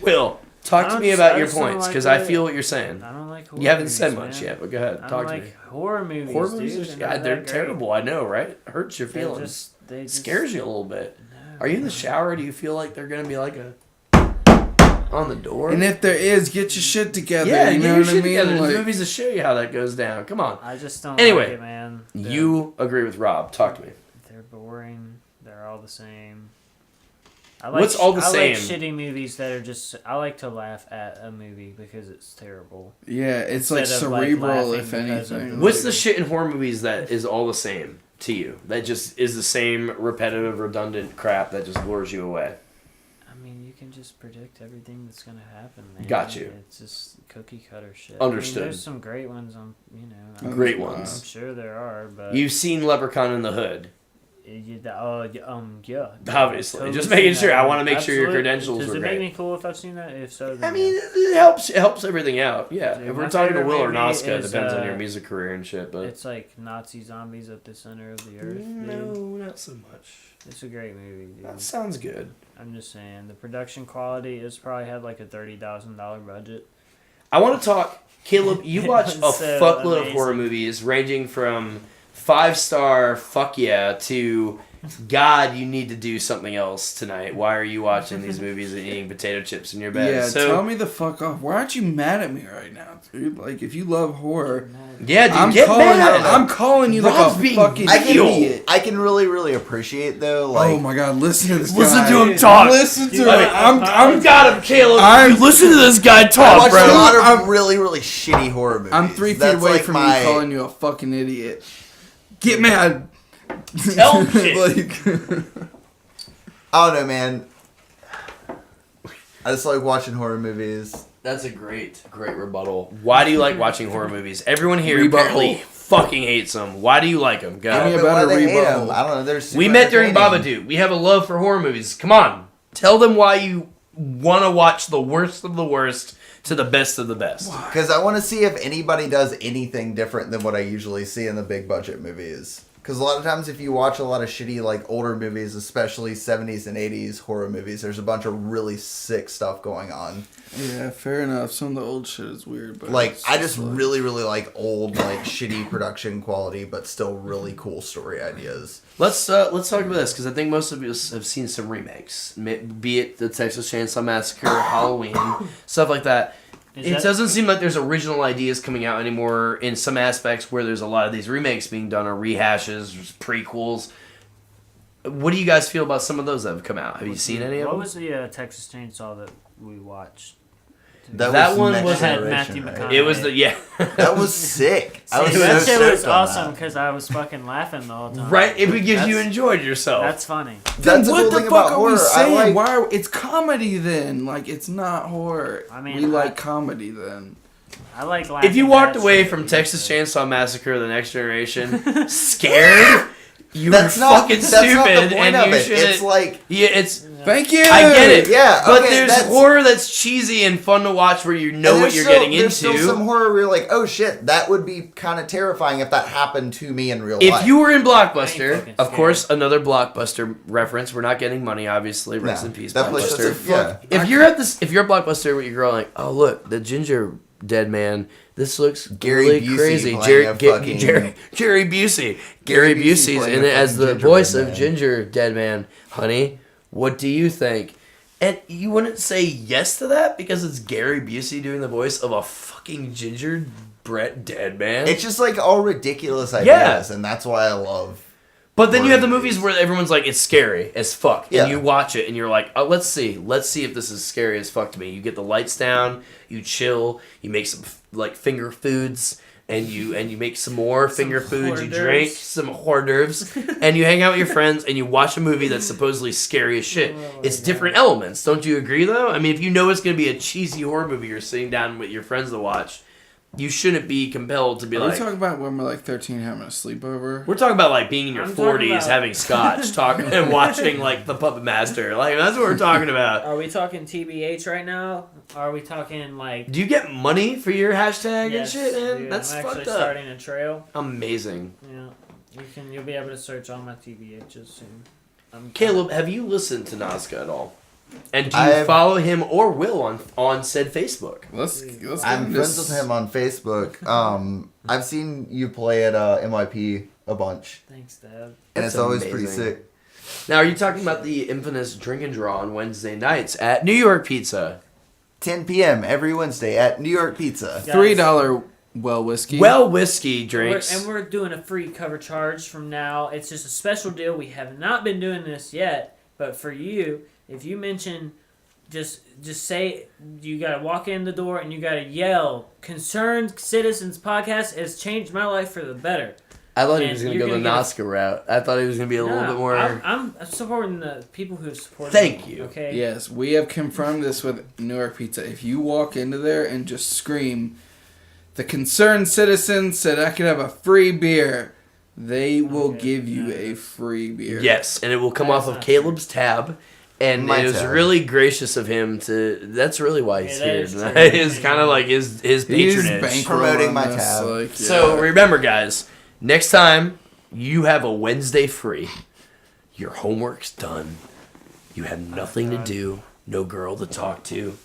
S1: Will, talk to me about your points, because I feel what you're saying.
S2: I don't like horror
S1: You haven't
S2: movies,
S1: said much
S2: man.
S1: yet, but go ahead. Talk to me.
S2: Horror movies.
S1: Horror movies,
S2: dude,
S1: they're terrible. I know, right? Hurts your feelings.
S2: They just
S1: Scares you a little bit. Are you in the shower? Do you feel like they're gonna be like a on the door?
S4: And if there is, get your shit together.
S1: Yeah,
S4: you
S1: get
S4: know
S1: your
S4: what I
S1: shit
S4: mean?
S1: together.
S4: Like,
S1: The movies to show you how that goes down. Come on.
S2: I just don't
S1: Anyway,
S2: like it, man.
S1: You agree with Rob. Talk to me.
S2: They're boring. They're all the same.
S1: What's all the same?
S2: I like shitty movies that are just. I like to laugh at a movie because it's terrible.
S4: yeah, it's like
S2: Instead of, like,
S4: cerebral,
S2: laughing
S4: if
S2: because of
S4: anything.
S2: the
S1: What's the shit in horror movies that is all the same to you? That just is the same repetitive, redundant crap that just lures you away.
S2: I mean, you can just predict everything that's gonna happen, man.
S1: Got you.
S2: It's just cookie cutter shit.
S1: Understood.
S2: I mean, there's some great ones on,
S1: Great
S2: I'm
S1: ones.
S2: sure there are, but
S1: You've seen Leprechaun in the Hood.
S2: yeah.
S1: Obviously,
S2: Totally
S1: just making
S2: seen
S1: sure.
S2: that.
S1: I want to make sure your
S2: Absolutely.
S1: credentials
S2: Does
S1: were
S2: it
S1: great.
S2: make me cool if I've seen that? If so, then
S1: I mean, it helps. It helps everything out. Yeah,
S2: Dude,
S1: if
S2: my
S1: we're talking to
S2: favorite
S1: Will or
S2: movie
S1: Nazca, it
S2: is,
S1: depends on your music career and shit. But
S2: it's like Nazi zombies at the center of the earth.
S1: no,
S2: Dude.
S1: not so much.
S2: It's a great movie, dude.
S1: That sounds good.
S2: I'm just saying, the production quality is probably had like a $30,000 budget.
S1: I want to talk, Caleb. You watch a
S2: So
S1: fuckload of
S2: amazing.
S1: horror movies, ranging from 5-star fuck yeah to God, you need to do something else tonight. Why are you watching these movies and eating potato chips in your bed?
S4: Yeah,
S1: so,
S4: tell me the fuck off. Why aren't you mad at me right now, dude? Like, if you love horror,
S1: yeah, dude,
S4: I'm
S1: get
S4: calling.
S1: mad.
S4: I'm calling you
S1: Rob's
S4: like a
S1: being
S4: fucking idiot.
S3: I can really appreciate though. Like,
S4: Oh my god, listen to this
S1: Listen
S4: guy.
S1: to him talk.
S4: Listen to
S2: Dude,
S4: it.
S1: I'm got him, Caleb.
S4: I'm-
S1: Listen to this guy
S3: I
S1: talk,
S3: watch
S1: bro.
S3: a lot of really shitty horror movies.
S4: I'm 3 feet
S3: That's
S4: away
S3: like
S4: from
S3: my,
S4: you calling you a fucking idiot. Get mad.
S1: Tell shit.
S4: Like,
S3: I don't know, man. I just like watching horror movies.
S1: That's a great rebuttal. Why do you like watching horror movies? Everyone here
S4: Rebuttal.
S1: apparently fucking hates them. Why do you like them?
S4: Give me
S1: Go.
S4: a
S3: But
S4: better
S3: why they hate
S4: rebuttal.
S3: 'em, I don't know. They're super
S1: We met during
S3: entertaining.
S1: Babadook. We have a love for horror movies. Come on. Tell them why you want to watch the worst of the worst to the best of the best.
S3: Because I want to see if anybody does anything different than what I usually see in the big budget movies. Because a lot of times if you watch a lot of shitty, like, older movies, especially 70s and 80s horror movies, there's a bunch of really sick stuff going on.
S4: yeah, fair enough. Some of the old shit is weird, but
S3: Like,
S4: it's
S3: I just
S4: like-
S3: really like old, like, shitty production quality, but still really cool story ideas.
S1: Let's talk about this because I think most of us have seen some remakes, be it the Texas Chainsaw Massacre, Halloween, stuff like that. It doesn't seem like there's original ideas coming out anymore in some aspects where there's a lot of these remakes being done or rehashes, or prequels. What do you guys feel about some of those that have come out? Have you seen any of
S2: What
S1: them?
S2: was the Texas Chainsaw that we watched?
S1: That one
S3: Next
S1: was-
S2: Had
S3: Generation,
S2: Matthew
S3: right?
S2: McConaughey.
S1: It was
S3: That was sick. I was
S2: See,
S3: so
S2: that shit was
S3: stoked on
S2: awesome
S3: that.
S2: because I was fucking laughing the whole time.
S1: Right? It because you
S2: That's-
S1: enjoyed yourself.
S2: That's funny.
S3: That's the
S4: what
S3: cool
S4: the
S3: thing
S4: fuck
S3: about
S4: are
S3: horror.
S4: we saying?
S3: I like,
S4: Why are, it's comedy then? Like, it's not horror.
S2: I mean,
S4: we like comedy then.
S2: I like laughing.
S1: If you walked
S2: at
S1: away
S2: shit.
S1: from Texas Chainsaw Massacre: The Next Generation scared, you
S3: that's
S1: were
S3: not
S1: fucking
S3: that's
S1: stupid,
S3: not the point
S1: and
S3: of
S1: you
S3: it.
S1: should.
S3: It's like
S1: Yeah, it's.
S4: Thank you.
S1: I get it.
S3: Yeah,
S1: but
S3: okay,
S1: there's
S3: that's-
S1: horror that's cheesy and fun to watch where you know
S3: and
S1: what
S3: there's
S1: you're
S3: still-
S1: getting
S3: there's
S1: into.
S3: still some horror where you're like, oh shit, that would be kind of terrifying if that happened to me in real
S1: If
S3: life.
S1: you were in
S2: I ain't
S1: Blockbuster,
S2: fucking
S1: of
S2: scared.
S1: course, another Blockbuster reference. We're not getting money, obviously. Rest
S3: No,
S1: in peace,
S3: that place
S1: Blockbuster.
S3: doesn't- yeah.
S1: If you're at this, if you're at Blockbuster with your girl, like, oh look, the ginger dead man. This looks
S3: Gary
S1: really
S3: Busey
S1: crazy.
S3: playing a fucking-
S1: Jerry Busey.
S3: Gary
S1: Gary
S3: Busey
S1: Busey's
S3: playing
S1: in
S3: a
S1: it as
S3: fucking
S1: the
S3: gingerbread
S1: voice of
S3: man.
S1: Ginger Dead Man. Honey, what do you think? And you wouldn't say yes to that because it's Gary Busey doing the voice of a fucking gingerbread dead man.
S3: It's just like all ridiculous ideas,
S1: Yeah.
S3: and that's why I love.
S1: But then you have the
S3: horror
S1: movies
S3: movies.
S1: where everyone's like, it's scary as fuck.
S3: Yeah.
S1: And you watch it and you're like, oh, let's see if this is scary as fuck to me. You get the lights down, you chill, you make some like finger foods, and you make some more finger foods, you
S2: hors
S1: drink
S2: d'oeuvres.
S1: some hors d'oeuvres, and you hang out with your friends and you watch a movie that's supposedly scary as shit. It's different elements. Don't you agree though? I mean, if you know it's going to be a cheesy horror movie you're sitting down with your friends to watch, you shouldn't be compelled to be
S4: Are
S1: like...
S4: we talking about when we're like 13 having a sleepover?
S1: We're talking about like being in your
S2: I'm talking
S1: 40s,
S2: about-
S1: having scotch, talking and watching like the Puppet Master. Like that's what we're talking about.
S2: Are we talking TBH right now? Are we talking like?
S1: Do you get money for your hashtag
S2: Yes,
S1: and shit, man?
S2: dude,
S1: That's
S2: I'm actually
S1: fucked up.
S2: starting a trail.
S1: Amazing.
S2: Yeah, you'll be able to search all my TBHs soon.
S1: Caleb, have you listened to Nazca at all? And do you
S3: I've-
S1: follow him or Will on said Facebook?
S4: Let's
S3: I'm
S4: get
S3: friends
S4: this-
S3: with him on Facebook. I've seen you play at NYP a bunch,
S2: Thanks, Dad.
S3: and
S1: That's
S3: it's always pretty
S1: amazing.
S3: sick.
S1: Now, are you talking about the infamous drink and draw on Wednesday nights at New York Pizza?
S3: 10 p.m. every Wednesday at New York Pizza.
S2: Yeah.
S4: $3 well whiskey.
S1: Well, whiskey drinks.
S2: And we're doing a free cover charge from now. It's just a special deal. We have not been doing this yet, but for you, if you mention, just say you gotta walk in the door and you gotta yell, "Concerned Citizens Podcast has changed my life for the better."
S1: I thought he
S2: and
S1: was going to
S2: you're
S1: go the
S2: gonna
S1: Nazca route. I thought he was going to be a little bit more...
S2: I'm supporting the people who support.
S1: Thank
S2: me,
S1: you.
S2: Okay.
S4: Yes, we have confirmed this with New York Pizza. If you walk into there and just scream, "The concerned citizen said I could have a free beer," they will
S2: Okay,
S4: give you
S2: yeah.
S4: a free beer.
S1: Yes, and it will come
S2: That's
S1: off of
S2: not
S1: Caleb's tab. And
S3: My
S1: it was
S3: tab.
S1: really gracious of him to... That's really why he's
S2: Yeah, that
S1: here
S2: is
S1: tonight.
S2: true.
S1: It's kind of like his
S4: He's
S1: patronage.
S3: Promoting
S4: bankrolling
S3: my
S4: this,
S3: tab.
S4: like, yeah.
S1: So remember, guys, next time you have a Wednesday free, your homework's done, you have nothing to do, no girl to talk to,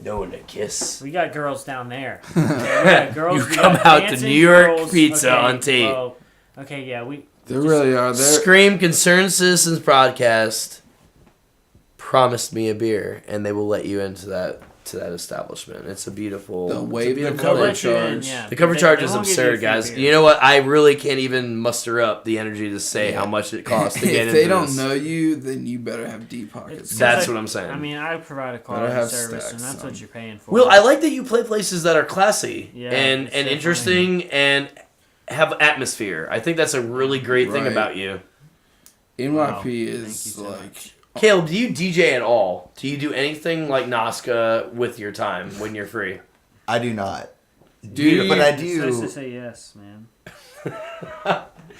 S1: no one to kiss.
S2: We got girls down there. Okay, we got girls.
S1: You
S2: we
S1: come
S2: got
S1: out to
S2: dancing
S1: New York
S2: girls.
S1: Pizza
S2: Okay,
S1: on tape.
S2: well, okay, yeah,
S4: They really are. They're,
S1: Scream Concerned Citizens Podcast promised me a beer, and they will let you into that establishment. It's a beautiful.
S4: They'll
S1: it's a
S4: waive the
S1: beautiful
S4: cover
S1: place.
S2: let you in,
S4: charge.
S2: yeah.
S1: The cover
S2: They-
S1: charge
S2: they
S1: is
S2: won't give you a
S1: absurd,
S2: free
S1: guys.
S2: beer.
S1: You know what? I really can't even muster up the energy to say
S4: Yeah.
S1: how much it costs to get
S4: If
S1: into
S4: they don't
S1: this.
S4: know you, then you better have deep pockets.
S2: It's-
S1: That's
S2: I-
S1: what I'm saying.
S2: I mean, I provide a
S4: Better
S2: quality
S4: have
S2: service, and
S4: stacks,
S2: that's
S4: son.
S2: what you're paying for.
S1: Well, I like that you play places that are classy
S2: Yeah,
S1: and
S2: it's definitely-
S1: interesting and have atmosphere. I think that's a really great thing
S4: Right.
S1: about you.
S4: NYP
S2: Wow. Thank you
S4: is
S2: so
S4: like
S2: much.
S1: Caleb, do you DJ at all? Do you do anything like Nazca with your time when you're free?
S3: I do not.
S4: Do you-
S3: But I
S2: It's nice to
S3: do.
S2: say yes, man.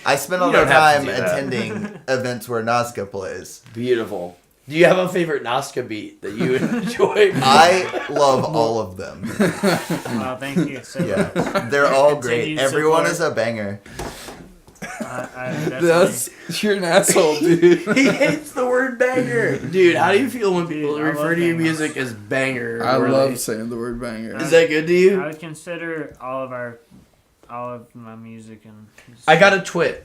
S3: I spend all
S1: You
S3: my
S1: don't have to
S3: time
S1: do that.
S3: attending events where Nazca plays.
S1: Beautiful. Do you have a favorite Nazca beat that you enjoy?
S3: I love all of them.
S2: Well, thank you so much.
S3: Yeah, they're all great.
S2: Continued
S3: Everyone
S2: support.
S3: is a banger.
S2: I definitely,
S4: that's you're an asshole, dude.
S1: He hates the word banger. Dude, how do you feel when people
S2: Dude, I
S1: refer
S2: love
S1: to your
S2: bangers.
S1: music as banger?
S4: I
S1: worthy?
S4: love saying the word banger.
S1: Is that good to
S2: I
S1: you?
S2: would consider all of my music and.
S1: I got a tweet.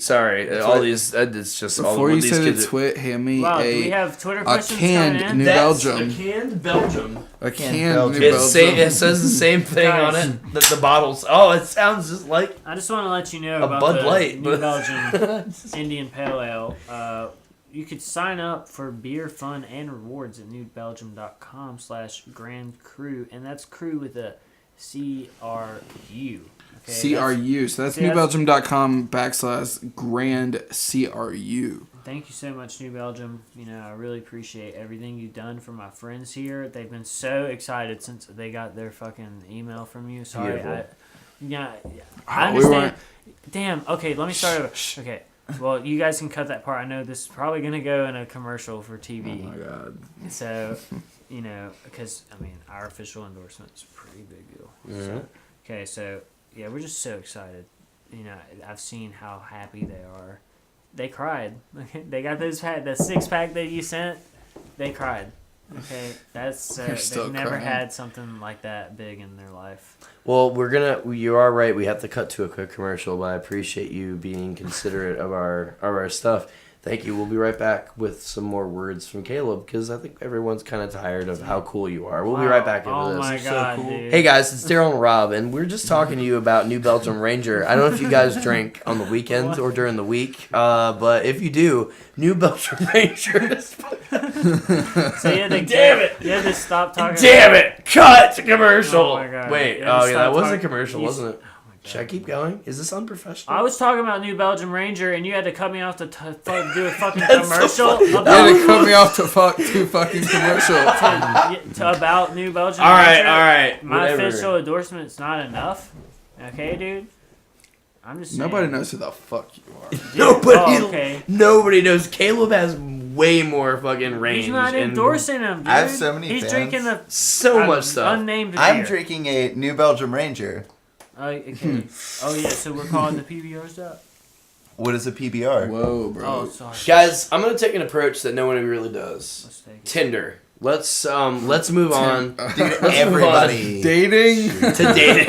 S1: Sorry, all
S4: Tweet.
S1: these. It's just all
S4: Before
S1: of
S4: you
S1: these
S4: say
S1: kids.
S4: the twit, hand me
S2: Wow, do we
S4: a
S2: have Twitter questions
S4: canned
S2: coming in?
S4: New
S1: That's
S4: Belgium.
S1: a canned Belgium.
S4: a
S3: Canned
S4: canned
S3: Belgium.
S4: New
S1: It
S4: Belgium.
S1: says the same thing on
S2: Guys.
S1: it. That the bottles. Oh, it sounds just like
S2: I just want to let you know
S1: a
S2: about
S1: Bud
S2: the
S1: Light.
S2: New
S1: but-
S2: Belgium Indian Pale Ale. You could sign up for beer, fun, and rewards at newbelgium.com/Grand Cru, and that's crew with a CRU. Okay,
S4: CRU. So that's
S2: See, that's-
S4: newbelgium.com/grand CRU.
S2: Thank you so much, New Belgium. You know, I really appreciate everything you've done for my friends here. They've been so excited since they got their fucking email from you. Sorry,
S1: Beautiful.
S2: I
S4: We
S2: understand.
S4: weren't-
S2: Damn. Okay, let me start over. Okay. Well, you guys can cut that part. I know this is probably gonna go in a commercial for
S4: Oh
S2: TV.
S4: my god.
S2: So, you know, because I mean, our official endorsement is a pretty big deal. So, okay, so yeah, we're just so excited. You know, I've seen how happy they are. They cried. They got those the 6-pack that you sent. They cried. Okay, that's
S4: They're still
S2: they've never
S4: crying.
S2: had something like that big in their life.
S1: Well, you are right. We have to cut to a quick commercial, but I appreciate you being considerate of our stuff. Thank you. We'll be right back with some more words from Caleb because I think everyone's kind of tired of how cool you are. We'll be right back into
S2: Oh
S1: this.
S2: my god, dude.
S1: Hey guys, it's Daryl and Rob, and we're just talking to you about New Belgium Ranger. I don't know if you guys drink on the weekends or during the week, but if you do, New Belgium Ranger is.
S2: So you had to
S1: Damn it!
S2: You had to stop talking.
S1: Damn it! Cut to commercial.
S2: Oh my God.
S1: Wait,
S2: Yeah,
S1: yeah, that was a
S2: stop
S1: commercial,
S2: talking.
S1: wasn't it? Should I keep going? Is this unprofessional?
S2: I was talking about New Belgium Ranger, and you had to cut me off to do a fucking
S1: That's so
S2: commercial
S1: funny.
S4: You
S2: about,
S4: had to cut me off to fucking commercial.
S2: about New Belgium
S1: All right,
S2: Ranger.
S1: all right.
S2: My
S1: whatever.
S2: official endorsement's not enough. Okay, dude. I'm just saying.
S4: Nobody knows who the fuck you are.
S2: Dude,
S1: Nobody,
S2: oh, okay.
S1: nobody knows. Caleb has way more fucking range.
S2: He's not
S1: and
S2: endorsing him, dude.
S3: I have so many
S2: He's
S3: fans.
S2: drinking a
S1: so much stuff.
S2: unnamed beer.
S3: I'm drinking a New Belgium Ranger.
S2: Okay. Oh yeah, so we're calling the PBRs up.
S3: What is a PBR?
S4: Whoa, bro.
S2: Oh, sorry.
S1: Guys, I'm gonna take an approach that no one really does.
S2: Let's take it.
S1: Tinder. Let's move on
S3: Dude,
S1: move
S3: everybody.
S4: Dating.
S1: to dating.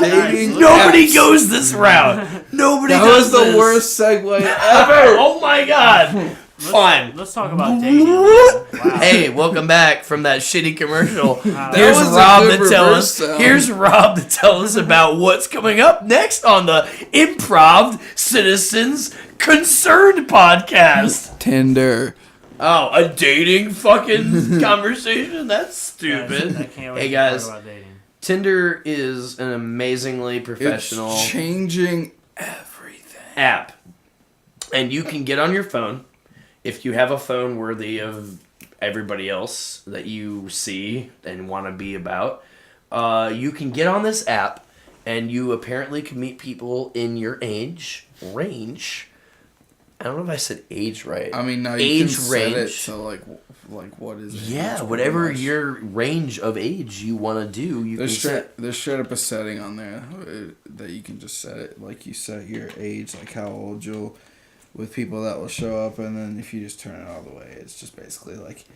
S4: Dating.
S1: Nobody
S4: apps.
S1: goes this route. Nobody
S4: That
S1: does
S4: was the
S1: this.
S4: worst segue ever.
S1: Oh my god. Fine.
S2: Let's talk about dating. Wow.
S1: Hey, welcome back from that shitty commercial.
S2: Wow.
S1: Here's
S4: That was a
S1: Rob
S4: good
S1: to tell
S4: reverse
S1: us.
S4: sound.
S1: Here's Rob to tell us about what's coming up next on the Improv Citizens Concerned podcast.
S4: Tinder.
S1: Oh, a dating fucking conversation? That's stupid.
S2: I can't wait
S1: Hey
S2: to
S1: guys,
S2: talk about dating.
S1: Tinder is an amazingly professional
S4: It's changing everything.
S1: app. And you can get on your phone if you have a phone worthy of everybody else that you see and want to be about. You can get on this app and you apparently can meet people in your age range. I don't know if I said age right.
S4: I mean, now you
S1: Age
S4: can set it
S1: range.
S4: to like what is it?
S1: Yeah,
S4: It's
S1: whatever
S4: pretty much-
S1: your range of age you want to do, you can
S4: There's
S1: set.
S4: there's straight up a setting on there that you can just set it like you set your age, like how old you'll with people that will show up, and then if you just turn it all the way, it's just basically like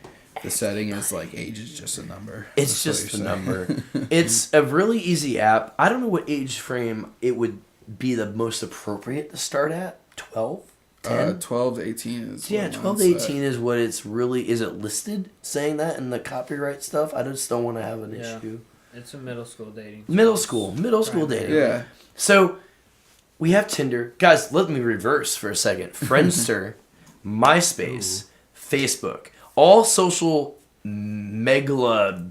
S4: the setting is like age is just a number.
S1: It's
S4: That's what
S1: just a
S4: you're saying.
S1: number. It's a really easy app. I don't know what age frame it would be the most appropriate to start at? 12? 10?
S4: 12 to 18 is.
S1: Yeah,
S4: what
S1: 12 to
S4: mine's
S1: 18 is what it's really. Is it listed saying that in the copyright stuff? I just don't want to have an
S2: Yeah.
S1: issue.
S2: It's a middle school dating.
S1: Middle school
S2: Primary.
S1: dating.
S4: Yeah.
S1: So we have Tinder. Guys, let me reverse for a second. Friendster, MySpace, Facebook, all social megala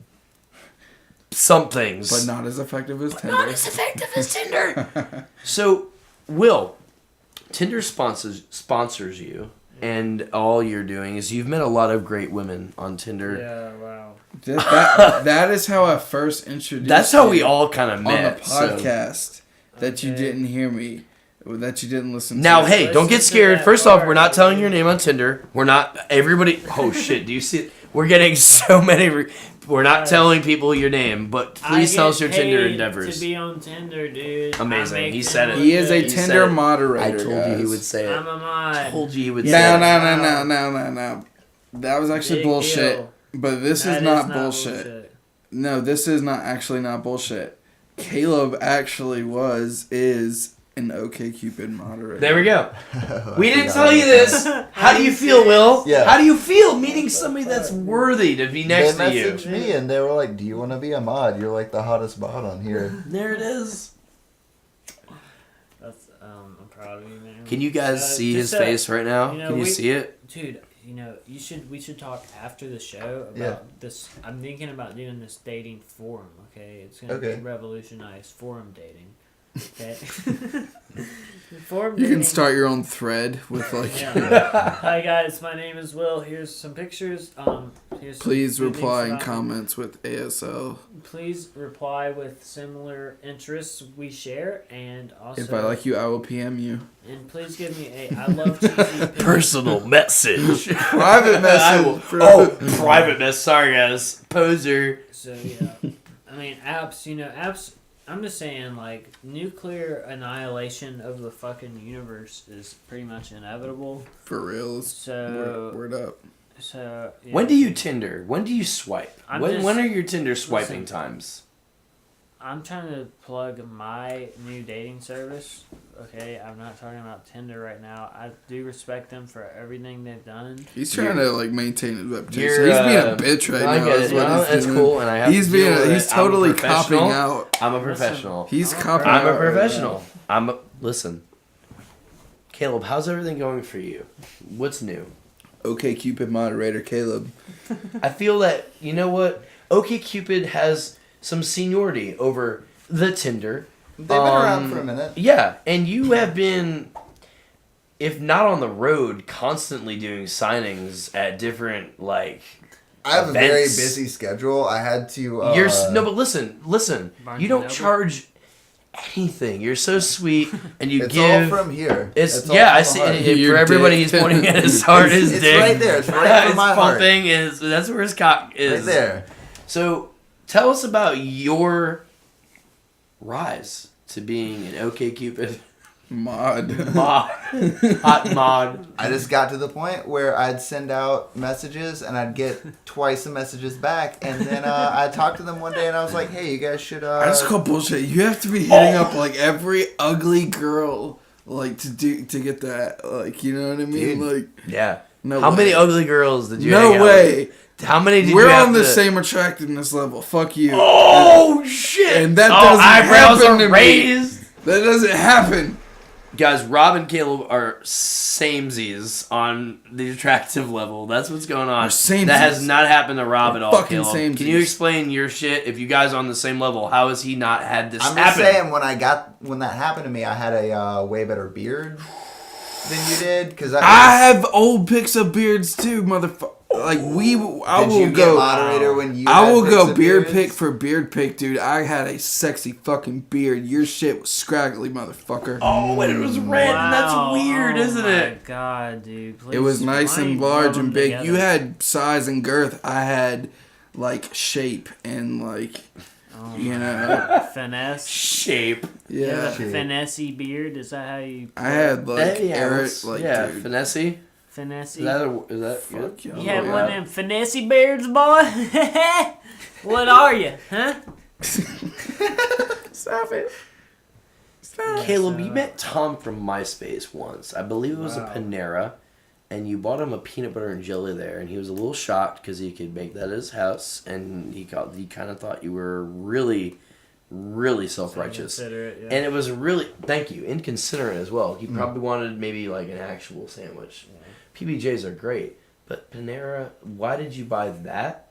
S1: somethings.
S4: But not as effective as Tinder.
S1: Not as effective as Tinder. So, Will, Tinder sponsors you, and all you're doing is you've met a lot of great women on Tinder.
S2: Yeah, wow.
S4: That is how I first introduced.
S1: That's how we
S4: you
S1: all kind of
S4: on
S1: met.
S4: the
S1: so-
S4: podcast that you
S2: Okay.
S4: didn't hear me, or that you didn't listen
S1: Now,
S4: to.
S1: hey, don't get
S2: Listen to
S1: scared.
S2: that
S1: First off,
S2: part.
S1: we're not telling your name on Tinder. We're not. Everybody. Oh shit! Do you see it? We're getting so many. We're not
S2: Guys,
S1: telling people your name, but please tell us your Tinder endeavors.
S2: To be on Tinder, dude.
S1: Amazing.
S2: I make
S1: He
S2: them
S1: said it.
S2: look
S4: He is a
S2: good.
S1: He said
S4: Tinder
S1: it.
S4: moderator.
S1: I told you he
S4: guys.
S1: would say it.
S2: I'm a mod.
S1: Told you he would
S2: Yeah.
S1: say
S4: No,
S1: it.
S4: no. That was actually
S2: Big
S4: bullshit.
S2: deal.
S4: But this
S2: That
S4: is not bullshit. No, this is not bullshit. Caleb actually is an OkCupid moderator.
S1: There we go. We didn't tell you this. How do you feel, Will?
S3: Yeah.
S1: How do you feel meeting somebody that's worthy to be next
S3: they
S1: to you?
S3: messaged me and they were like, "Do you want to be a mod? You're like the hottest mod on here."
S1: There it is.
S2: That's I'm proud of you, man.
S1: Can you guys see his
S2: just,
S1: face right now?
S2: you know,
S1: Can you
S2: we-
S1: see it?
S2: Dude, we should talk after the show about
S3: Yeah.
S2: this. I'm thinking about doing this dating forum. Okay, it's gonna
S3: Okay.
S2: revolutionize forum dating. Okay. Forum
S4: You
S2: dating.
S4: can start your own thread with like.
S2: Yeah. Hi guys, my name is Will. Here's some pictures. Here's some
S4: Please
S2: good
S4: reply
S2: things
S4: in
S2: about me.
S4: comments with ASL.
S2: Please reply with similar interests we share, and also
S4: If I like you, I will PM you.
S2: And please give me a I love cheesy pictures.
S1: Personal message.
S4: Private
S1: I
S4: message.
S1: will- oh, private message. Sorry, guys. Poser.
S2: So yeah, I mean apps. Apps. I'm just saying, like, nuclear annihilation of the fucking universe is pretty much inevitable.
S4: For reals.
S2: So
S4: Word up.
S2: So yeah.
S1: When do you Tinder? When do you swipe?
S2: I'm
S1: When
S2: just-
S1: are your Tinder swiping
S2: listen.
S1: times?
S2: I'm trying to plug my new dating service. Okay, I'm not talking about Tinder right now. I do respect them for everything they've done.
S4: He's trying to like maintain his reputation.
S1: You're,
S4: He's being a bitch right
S1: I
S4: now.
S1: get
S4: is
S1: it.
S4: what
S1: No,
S4: he's
S1: that's
S4: doing.
S1: cool, and I have
S4: He's
S1: to deal
S4: being.
S1: with
S4: He's
S1: it. I'm a
S4: totally
S1: professional.
S4: copping out.
S1: I'm a professional.
S4: He's
S2: I'm a
S4: copping
S1: I'm
S4: out.
S1: a professional. Listen, Caleb, how's everything going for you? What's new?
S4: OkCupid moderator Caleb.
S1: I feel that, you know what? OkCupid has some seniority over the Tinder.
S3: They've been around for a minute.
S1: Yeah, and you have been, if not on the road, constantly doing signings at different, like,
S3: I have a very
S1: events.
S3: busy schedule. I had to.
S1: No, but listen.
S2: Barnes
S1: You
S2: and
S1: don't
S2: Noble?
S1: charge anything. You're so sweet, and you
S3: It's
S1: give.
S3: all from here.
S1: It's
S3: all
S1: yeah.
S3: from
S1: I
S3: the
S1: see.
S3: heart.
S1: And
S4: Your
S1: for everybody,
S4: dick.
S1: he's pointing at his heart, his
S3: It's
S1: dick.
S3: right there. It's right from
S1: It's
S3: my heart.
S1: pumping. That's where his cock is.
S3: Right there.
S1: So, tell us about your rise to being an OkCupid
S4: Mod.
S1: mod, hot mod.
S3: I just got to the point where I'd send out messages and I'd get twice the messages back, and then I talked to them one day and I was like, "Hey, you guys should."
S4: I just call bullshit. You have to be hitting up like every ugly girl, like to get that. Like, you know what I mean?
S3: Dude.
S4: Like,
S1: Yeah.
S4: no.
S1: How
S4: way.
S1: many ugly girls did you? hang
S4: No
S1: out
S4: way.
S1: with? How many did
S4: We're
S1: you have
S4: on the
S1: to-
S4: same attractiveness level. Fuck you.
S1: Oh shit!
S4: And that
S1: oh,
S4: doesn't
S1: eyebrows
S4: happen
S1: are
S4: to me.
S1: raised.
S4: That doesn't happen.
S1: Guys, Rob and Caleb are samesies on the attractive level. That's what's going on.
S4: We're samesies.
S1: That has not happened to Rob at all,
S4: fucking
S1: Caleb.
S4: samesies.
S1: Can you explain your shit? If you guys are on the same level, how has he not had this
S3: I'm just
S1: happen?
S3: saying, when that happened to me, I had a way better beard than you did, because
S4: I have old pics of beards too, motherfucker. Like I
S3: Did
S4: will
S3: you get
S4: go.
S3: moderator when you?
S4: I
S3: had
S4: will
S3: pics
S4: go
S3: of
S4: beard
S3: beards?
S4: pick for beard pick, dude. I had a sexy fucking beard. Your shit was scraggly, motherfucker.
S1: Oh, and it was red, and that's
S2: Wow.
S1: weird,
S2: Oh
S1: isn't
S2: my
S1: it?
S2: God, dude. Please
S4: It was nice and
S2: find
S4: large
S2: them
S4: and big.
S2: together.
S4: You had size and girth. I had like shape and like
S2: Oh
S4: you
S2: my
S4: know.
S2: finesse.
S1: Shape.
S4: Yeah.
S3: Shape.
S2: Finessey beard. Is that how you?
S4: I had like
S1: Yeah,
S4: Eric,
S1: it's-
S4: like
S1: yeah,
S4: dude.
S1: finessey.
S2: Finessey.
S1: Is that
S4: Fuck
S1: good?
S4: you.
S2: You had
S1: yeah.
S2: one of them finessey beards, boy. What are you, huh?
S4: Stop it.
S2: Yeah,
S1: Caleb,
S2: so,
S1: you met Tom from MySpace once. I believe it was a
S4: Wow.
S1: Panera, and you bought him a peanut butter and jelly there, and he was a little shocked because he could make that at his house, and he kind of thought you were really, really self-righteous.
S2: Inconsiderate, yeah.
S1: And it was really, thank you, inconsiderate as well. He probably wanted maybe like an actual sandwich. PBJs are great, but Panera, why did you buy that?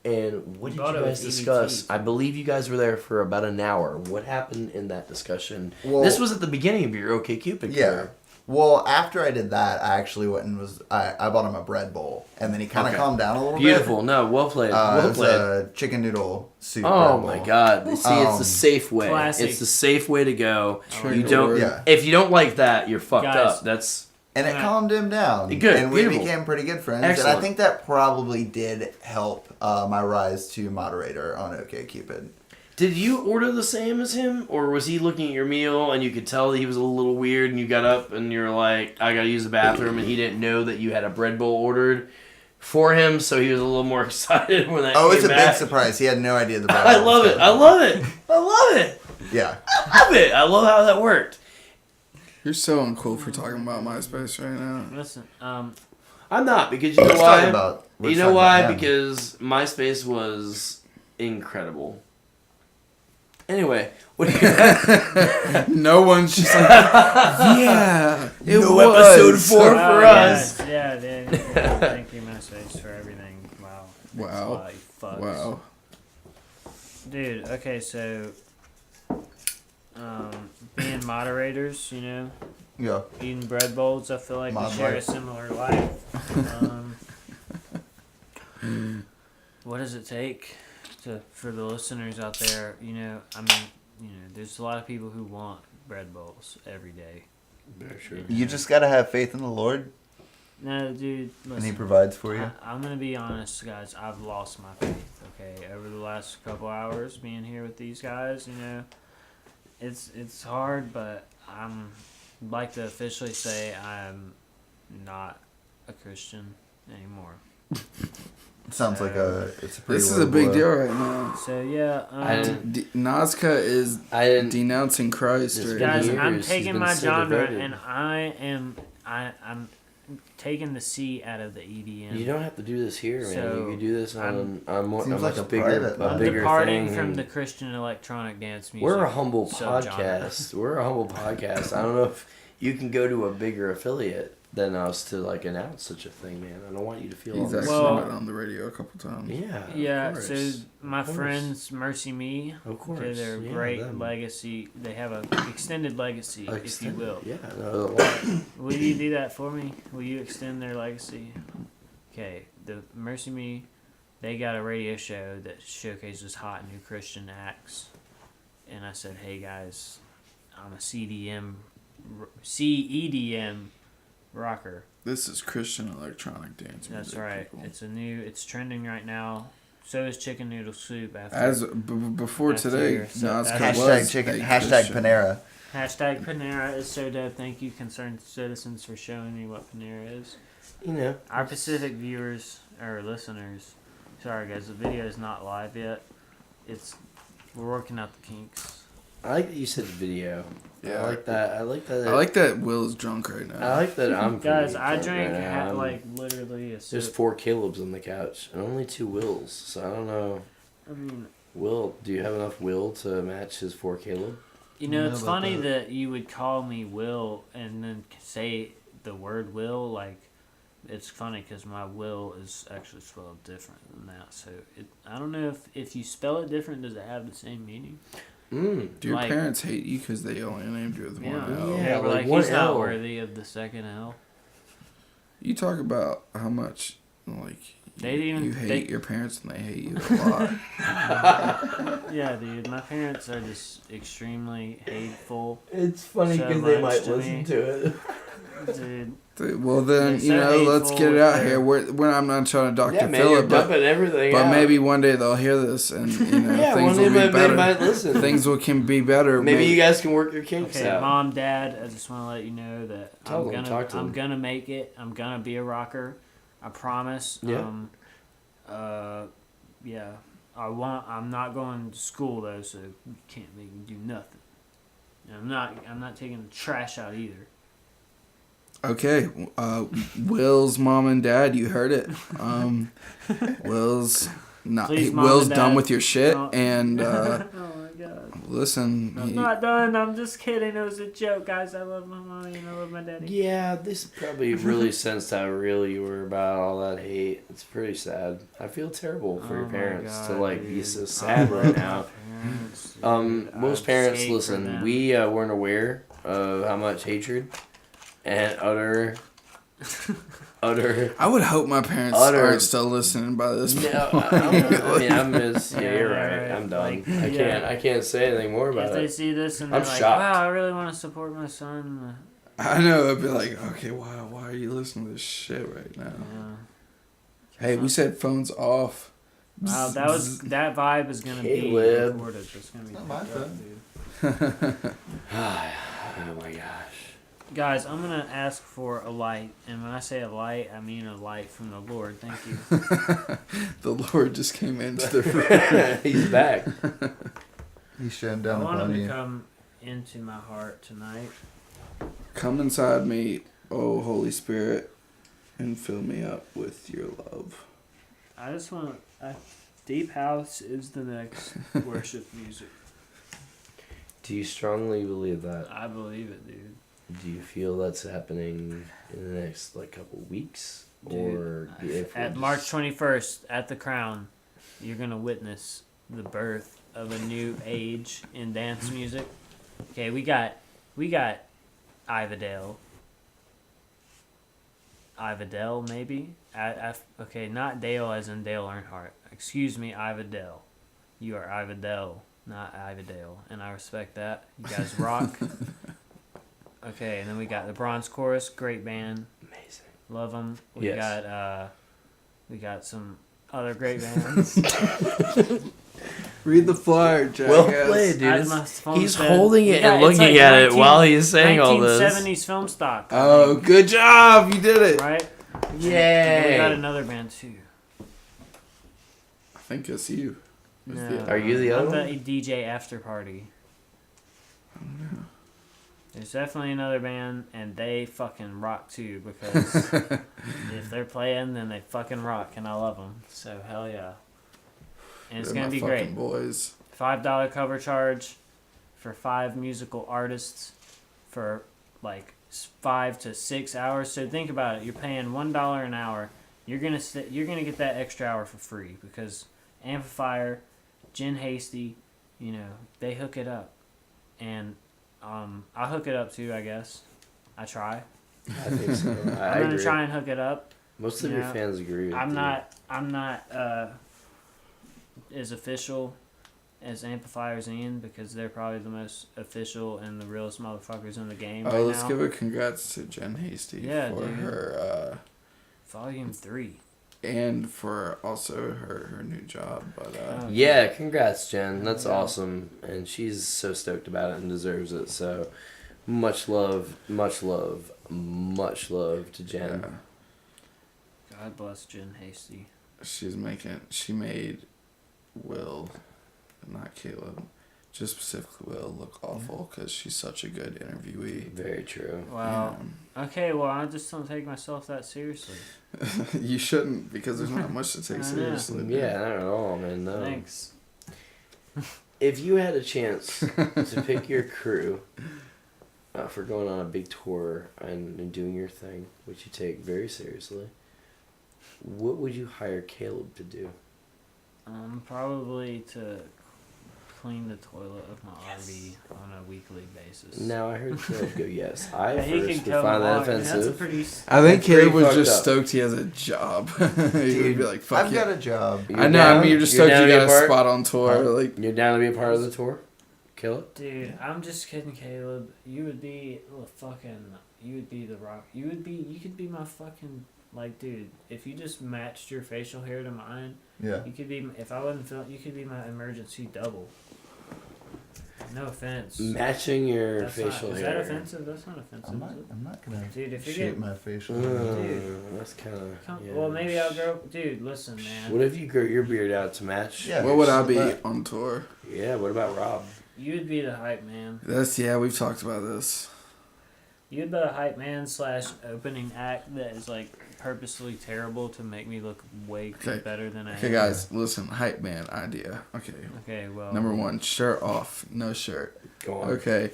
S1: And what
S2: You
S1: did
S2: bought
S1: you
S2: it
S1: guys
S2: with
S1: discuss?
S2: EBT.
S1: I believe you guys were there for about an hour. What happened in that discussion?
S3: Well-
S1: This was at the beginning of your OkCupid
S3: Yeah.
S1: career.
S3: Well, after I did that, I actually went and I bought him a bread bowl, and then he kind of
S1: Okay.
S3: calmed down a little
S1: Beautiful.
S3: bit.
S1: No, well played.
S3: It
S1: Well
S3: was
S1: played.
S3: a chicken noodle soup.
S1: Oh
S3: bread
S1: my
S3: bowl.
S1: God! See, it's the safe way.
S2: Classic.
S1: It's the safe way to go.
S4: Trigger
S1: You don't.
S4: word.
S3: Yeah.
S1: If you don't like that, you're fucked
S2: Guys.
S1: up. That's
S3: And it
S2: Yeah.
S3: calmed him down.
S1: Good,
S3: And we
S1: beautiful.
S3: became pretty good friends. And
S1: Excellent.
S3: I think that probably did help my rise to moderator on OkCupid.
S1: Did you order the same as him, or was he looking at your meal and you could tell that he was a little weird, and you got up and you're like, "I gotta use the bathroom," and he didn't know that you had a bread bowl ordered for him, so he was a little more excited when that
S3: Oh,
S1: came
S3: it's a
S1: back.
S3: big surprise. He had no idea the bread
S1: I
S3: bowl
S1: love
S3: was
S1: it. I
S3: coming.
S1: love it. I love it.
S3: Yeah.
S1: I love it. I love how that worked.
S4: You're so uncool for talking about MySpace right now.
S2: Listen,
S1: I'm not, because you know
S3: Let's
S1: why?
S3: talk about-
S1: You
S3: let's
S1: know
S3: talk
S1: why?
S3: about him.
S1: Because MySpace was incredible. Anyway, what do you
S4: No one's just like, yeah, it
S1: No
S4: was.
S1: episode 4 for
S2: oh,
S1: us.
S2: Yeah, dude. Yeah, thank you, MySpace, for everything. Wow. Thanks a
S4: Wow.
S2: lot, you fucks.
S4: Wow.
S2: Dude, okay, so being moderators,
S3: Yeah.
S2: eating bread bowls, I feel like
S3: Mod
S2: we share a
S3: life.
S2: similar life. What does it take for the listeners out there? There's a lot of people who want bread bowls every day.
S3: You just gotta have faith in the Lord,
S2: No, dude,
S3: and He
S2: listen.
S3: provides for you.
S2: I'm gonna be honest, guys. I've lost my faith. Okay, over the last couple hours being here with these guys, it's hard, but I'm like to officially say I'm not a Christian anymore.
S3: Sounds like it's a pretty.
S4: This is a
S3: low
S4: big
S3: blow.
S4: deal right now.
S2: So yeah,
S1: I didn't-
S4: Nazca is
S1: I didn't.
S4: denouncing Christ
S1: It's
S4: right
S2: guys,
S1: years,
S4: now.
S2: I'm
S1: he's
S2: taking
S1: been
S2: my
S1: so
S2: genre
S1: devoted.
S2: and I'm taking the C out of the EDM.
S1: You don't have to do this here, man.
S2: So,
S1: You can do this on a
S3: Seems like a
S1: bigger,
S3: private,
S1: a
S3: man.
S1: bigger
S2: departing
S1: thing.
S2: from
S1: and
S2: the Christian electronic dance music.
S1: We're a humble
S2: subgenre.
S1: podcast. We're a humble podcast. I don't know if you can go to a bigger affiliate than us to like announce such a thing, man. I don't want you to feel all
S4: He's
S1: this.
S4: actually
S2: Well-
S4: been on the radio a couple times.
S1: Yeah.
S2: Yeah,
S1: Of course.
S2: so my
S1: Of course.
S2: friends, Mercy Me,
S1: Of course.
S2: okay, they're
S1: Yeah,
S2: great
S1: them.
S2: legacy. They have a extended legacy,
S1: Extended.
S2: if you will.
S1: Yeah. No, a lot.
S2: Will you do that for me? Will you extend their legacy? Okay, the Mercy Me, they got a radio show that showcases hot new Christian acts, and I said, hey guys, I'm a CEDM rocker.
S4: This is Christian electronic dance music.
S2: That's right.
S4: people.
S2: It's trending right now. So is chicken noodle soup after.
S4: As before
S2: That's
S4: today,
S2: here. So
S4: Nazca
S2: that's-
S3: Hashtag
S4: was
S3: chicken.
S4: a
S3: Hashtag
S4: Christian.
S3: Panera.
S2: Hashtag Panera is so dope. Thank you, concerned citizens, for showing me what Panera is.
S1: You know.
S2: Our Pacific viewers or listeners, sorry guys, the video is not live yet. We're working out the kinks.
S1: I like that you said video.
S4: Yeah.
S1: I like that. I like that.
S4: I like that Will is drunk right now.
S1: I like that I'm.
S2: Guys,
S1: pretty
S2: I
S1: drunk
S2: drank
S1: right now. I'm-
S2: like literally a
S1: There's
S2: sip.
S1: 4 Caleb's on the couch and only 2 Wills. So I don't know.
S2: I mean,
S1: Will, do you have enough Will to match his 4 Caleb?
S2: you know,
S3: know
S2: it's
S3: about
S2: funny
S3: that.
S2: that you would call me Will and then say the word Will. Like, it's funny because my Will is actually spelled different than that. So I don't know if you spell it different, does it have the same meaning?
S4: Do your
S2: like-
S4: parents hate you because they only named you with one L?
S1: Yeah,
S2: Yeah, we're
S1: like
S2: like,
S1: one
S2: he's not
S1: L.
S2: worthy of the second L.
S4: You talk about how much like
S2: They didn't-
S4: you hate
S2: they-
S4: your parents and they hate you a lot.
S2: Yeah, dude, my parents are just extremely hateful,
S1: It's funny
S2: So
S1: 'cause they
S2: much
S1: might
S2: to
S1: listen
S2: me.
S1: to it.
S2: dude.
S4: Well then,
S2: They're
S4: you
S2: so
S4: know, let's
S2: hateful
S4: get it
S2: with
S4: out
S2: their-
S4: here. I'm not trying to Dr.
S1: Yeah, man, you're
S4: Philip, but
S1: dumping everything out.
S4: maybe one day they'll hear this and you know
S1: Yeah,
S4: things
S1: one
S4: will
S1: day
S4: be
S1: they
S4: better.
S1: might listen.
S4: Things can be better.
S1: Maybe you guys can work your kinks
S2: Okay,
S1: out.
S2: mom, dad, I just want to let you know that
S1: Tell them, talk to
S2: I'm
S1: them.
S2: gonna make it. I'm gonna be a rocker. I promise.
S1: Yeah.
S2: Yeah. I'm not going to school though, so you can't make me do nothing. I'm not taking the trash out either.
S4: Okay, Will's mom and dad, you heard it. Will's not.
S2: Please, Mom
S4: Will's
S2: and
S4: done
S2: Dad.
S4: with your shit,
S2: No.
S4: and
S2: Oh my god.
S4: listen.
S2: I'm not done. I'm just kidding. It was a joke, guys. I love my mommy and I love my daddy.
S1: Yeah, this probably really sensed how real you were about all that hate. It's pretty sad. I feel terrible for your
S2: Oh my
S1: parents to
S2: God,
S1: like be
S2: dude.
S1: so sad
S2: I
S1: right
S2: love
S1: now.
S2: my parents, dude.
S1: Most
S2: I'd
S1: parents,
S2: skate for
S1: listen,
S2: them.
S1: we weren't aware of how much hatred and utter.
S4: I would hope my parents aren't still listening by this point.
S1: No, I'm just. Yeah, you're right.
S2: right.
S1: I'm done.
S2: Like,
S1: I can't say anything more
S2: If
S1: about
S2: they
S1: it.
S2: see this and they're
S1: I'm
S2: like,
S1: shocked.
S2: wow, I really want to support my son.
S4: I know. I'd be like, okay, why are you listening to this shit right now? Hey, we said phones off.
S2: Wow, that vibe is gonna be
S1: Caleb.
S2: recorded. It's gonna be
S3: Not my
S2: fucked up,
S3: phone.
S2: dude.
S1: Oh my gosh.
S2: Guys, I'm gonna ask for a light, and when I say a light, I mean a light from the Lord. Thank you.
S4: The Lord just came into the room.
S1: He's back.
S3: He's showing
S2: I
S3: down
S2: want him
S3: upon
S2: to
S3: you.
S2: come into my heart tonight.
S4: Come inside me, oh Holy Spirit, and fill me up with your love.
S2: I just want. Deep House is the next worship music.
S1: Do you strongly believe that?
S2: I believe it, dude.
S1: Do you feel that's happening in the next couple weeks, or
S2: Dude,
S1: if
S2: at March 21st at the Crown, you're gonna witness the birth of a new age in dance music. Okay, we got Ivadale, maybe. Okay, not Dale as in Dale Earnhardt. Excuse me, Ivadale. You are Ivadale, not Ivadale, and I respect that. You guys rock. Okay, and then we got the Bronze Chorus, great band.
S1: amazing.
S2: Love them.
S1: Yes.
S2: We got some other great bands.
S4: Read the flyer, Jack.
S1: Well played, dude.
S2: As my phone
S1: He's
S2: said.
S1: holding it
S2: Yeah,
S1: and
S2: it's
S1: looking
S2: like
S1: at it
S2: 19
S1: while he's saying all this.
S2: 1970s film stock. I
S4: Oh,
S2: think,
S4: good job! You did it.
S2: right?
S1: Yay!
S2: We got another band too.
S4: I think it's you. It's
S2: No,
S4: the-
S1: Are you the other
S2: I'm
S1: one?
S2: the DJ after party. There's definitely another band, and they fucking rock too, because if they're playing, then they fucking rock, and I love them. So, hell yeah. And it's
S4: They're
S2: going
S4: my
S2: to be
S4: fucking
S2: great.
S4: boys.
S2: $5 cover charge for 5 musical artists for like 5 to 6 hours. So think about it. You're paying $1 an hour. You're gonna get that extra hour for free because Amplifier, Jen Hasty, they hook it up, and I hook it up too. I guess I try.
S1: I think so.
S2: I'm
S1: I
S2: gonna
S1: agree.
S2: try and hook it up.
S1: Most of your fans agree with
S2: I'm
S1: you.
S2: not as official as Amplifier's in because they're probably the most official and the realest motherfuckers in the game.
S4: Oh,
S2: right
S4: let's
S2: now.
S4: give a congrats to Jen Hasty
S2: Yeah,
S4: for
S2: dude.
S4: her
S2: Volume 3.
S4: and for also her new job. But
S2: Oh,
S1: Yeah, congrats, Jen. That's
S2: Yeah.
S1: awesome. And she's so stoked about it and deserves it. So much love, much love, much love to Jen.
S4: yeah,
S2: God bless Jen Hasty.
S4: she made Will, not Caleb, just specifically Will look awful because she's such a good interviewee.
S1: Very true.
S2: Wow. Okay, well, I just don't take myself that seriously.
S4: You shouldn't because there's not much to take
S2: I know.
S4: seriously.
S1: Yeah, not at all, man. No.
S2: Thanks.
S1: If you had a chance to pick your crew for going on a big tour and doing your thing, which you take very seriously, what would you hire Caleb to do?
S2: Probably to clean the toilet of my RV on a weekly basis.
S1: Now I heard Caleb go yes. I
S2: Yeah, he
S1: first
S2: can
S1: would
S2: kill
S1: find
S2: them
S1: that
S2: all. That's a
S1: offensive.
S2: pretty.
S4: I think
S1: That's
S4: Caleb
S1: pretty
S4: was
S1: fucked
S4: just
S1: up.
S4: stoked he has a job. He would be like, "Fuck
S3: I've
S4: yeah."
S3: got a job.
S4: I know. I mean, you're just stoked
S1: down
S4: you
S1: to be
S4: got
S1: a part?
S4: a spot on tour.
S3: Huh?
S4: Like,
S1: You're down to be a part of the tour? Kill it?
S2: Dude, I'm just kidding, Caleb. You would be you would be the rock. You could be my fucking, dude, if you just matched your facial hair to mine,
S3: Yeah.
S2: you could be, if I wasn't feeling, you could be my emergency double. No offense.
S1: Matching your
S2: That's
S1: facial
S2: not,
S1: hair.
S2: Is that offensive? That's not offensive,
S3: I'm not.
S2: is it?
S3: I'm not gonna
S2: Dude, if you're
S3: shape
S2: getting,
S3: my facial.
S2: Dude.
S1: That's kind of.
S2: come, well, maybe I'll grow, dude, listen, man.
S1: What if you grow your beard out to match?
S3: Yeah.
S4: what would I be
S3: But-
S4: on tour?
S1: Yeah, what about Rob?
S2: You'd be the hype man.
S4: We've talked about this.
S2: You'd be the hype man / opening act that is like purposely terrible to make me look way better than I am.
S4: Okay, guys, listen. Hype man idea. Okay.
S2: Okay, well.
S4: Number 1, shirt off, no shirt.
S1: Go on.
S4: Okay.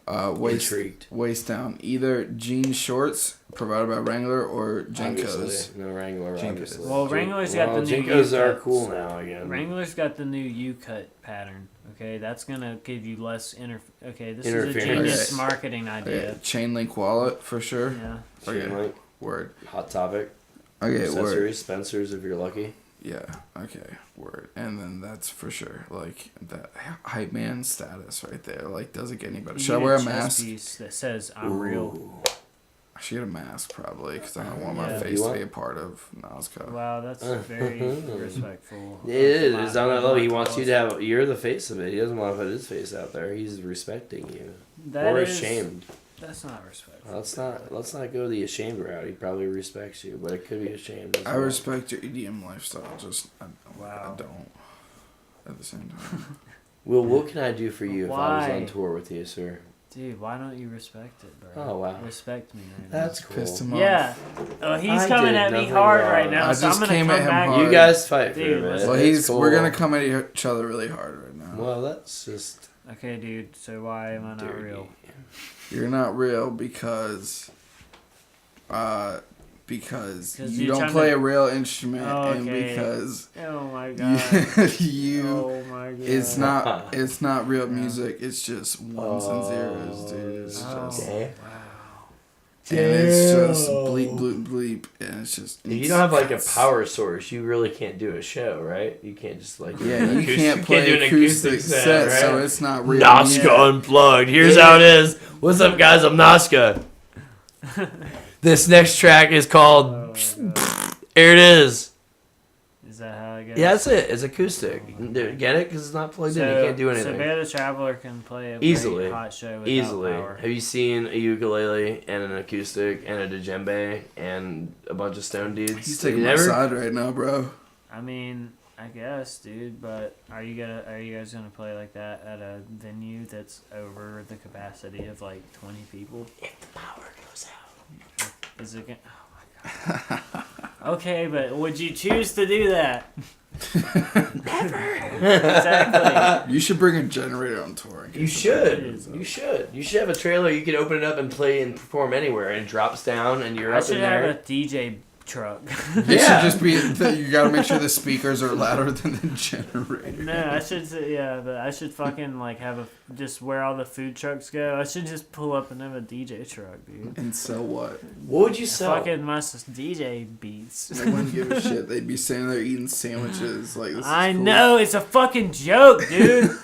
S4: Waist down. Either jean shorts provided by Wrangler or Jenkos.
S1: Obviously. No Wrangler, obviously.
S2: Well, Wrangler's got the new
S1: Jenkos are
S2: U-cuts.
S1: cool now again.
S2: Wrangler's got the new U-cut pattern. Okay, that's gonna give you less Okay, this is a
S1: Interference.
S2: genius marketing idea.
S4: Okay. Chain link wallet for sure.
S2: Yeah.
S1: Chain link.
S4: Word.
S1: Hot Topic.
S4: Okay,
S1: Accessories,
S4: word.
S1: Spencer's if you're lucky.
S4: Yeah, okay, word. And then that's for sure, like, that hype man status right there. Like, does it get any better?
S2: You
S4: Should I
S2: need
S4: wear a
S2: chest
S4: mask?
S2: piece that says "I'm real."
S4: I should get a mask, probably, because I don't want my
S2: Yeah.
S4: face to be a part of Nazca.
S2: Wow, that's very respectful.
S1: It is. It's on that level. He
S2: Of
S1: wants you to have. You're the face of it. He doesn't want to put his face out there. He's respecting you.
S2: That
S1: or
S2: is-
S1: ashamed.
S2: That's not respectful.
S1: Let's not go the ashamed route. He probably respects you, but it could be ashamed. As
S4: I
S1: well.
S4: respect your EDM lifestyle, just, I
S2: Wow.
S4: don't. At the same time.
S1: Will, what can I do for you if I was
S2: Why?
S1: on tour with you, sir?
S2: Dude, why don't you respect it, bro?
S1: Oh, wow.
S2: Respect me right now.
S1: That's cool.
S4: Pissed him off.
S2: Yeah. Oh, he's
S1: I
S2: coming
S1: did
S2: at me
S1: nothing
S2: hard
S1: wrong.
S2: right now,
S4: I
S2: so I'm
S4: just
S2: gonna
S4: came
S2: come
S4: at him
S2: back.
S4: hard.
S1: You guys fight for
S2: Dude,
S1: a minute.
S2: listen.
S4: Well,
S1: It's cool.
S4: we're going to come at each other really hard right now.
S1: Well, that's just
S2: Okay, dude. So why am I not
S1: dirty.
S2: real?
S4: You're not real because you
S2: you're
S4: don't
S2: trying
S4: play
S2: to-
S4: a real instrument,
S2: Oh,
S4: and
S2: okay.
S4: because
S2: Oh my god.
S4: you
S2: Oh my god.
S4: it's not real music. It's just ones and zeros, dude. It's
S2: Oh,
S4: just
S1: Okay.
S2: wow.
S4: and it's just bleep bleep bleep, and it's just.
S1: If you don't have like a power source, you really can't do a show, right? You can't just like
S4: Yeah, you
S1: acoustic-
S4: can't play
S1: do an
S4: acoustic set,
S1: right?
S4: so it's not real.
S1: Nazca
S4: music.
S1: Unplugged. Here's
S4: Yeah.
S1: how it is. What's up, guys? I'm Nazca. This next track is called
S2: Oh my god.
S1: Here It Is.
S2: Is that how it goes?
S1: Yeah, that's it. It's acoustic. Get it? Because it's not plugged in. You can't do
S2: So
S1: anything.
S2: Bear the Traveler can play a
S1: Easily.
S2: great hot show without
S1: Easily.
S2: power.
S1: Have you seen a ukulele and an acoustic and a djembe and a bunch of stone dudes?
S4: He's
S1: Have
S4: taking
S1: you
S4: my
S1: never-
S4: side right now, bro.
S2: I mean, I guess, dude. But are you guys gonna play like that at a venue that's over the capacity of like 20 people?
S1: If the power goes out.
S2: Is it gonna? Oh my god. Okay, but would you choose to do that? Exactly.
S4: You should bring a generator on tour. and get
S1: You
S4: some-
S1: should. You should. You should have a trailer. You could open it up and play and perform anywhere, and it drops down, and you're
S2: I
S1: up in
S2: should have
S1: there.
S2: a DJ truck.
S4: It
S1: Yeah.
S4: should just be that you gotta make sure the speakers are louder than the generator.
S2: No, I should say, yeah, but I should fucking like have just where all the food trucks go. I should just pull up and have a DJ truck, dude.
S4: And so what?
S1: What would you sell?
S2: Fucking my DJ beats.
S4: They wouldn't give a shit. They'd be sitting there eating sandwiches like this. Is
S2: I
S4: cool.
S2: know it's a fucking joke, dude.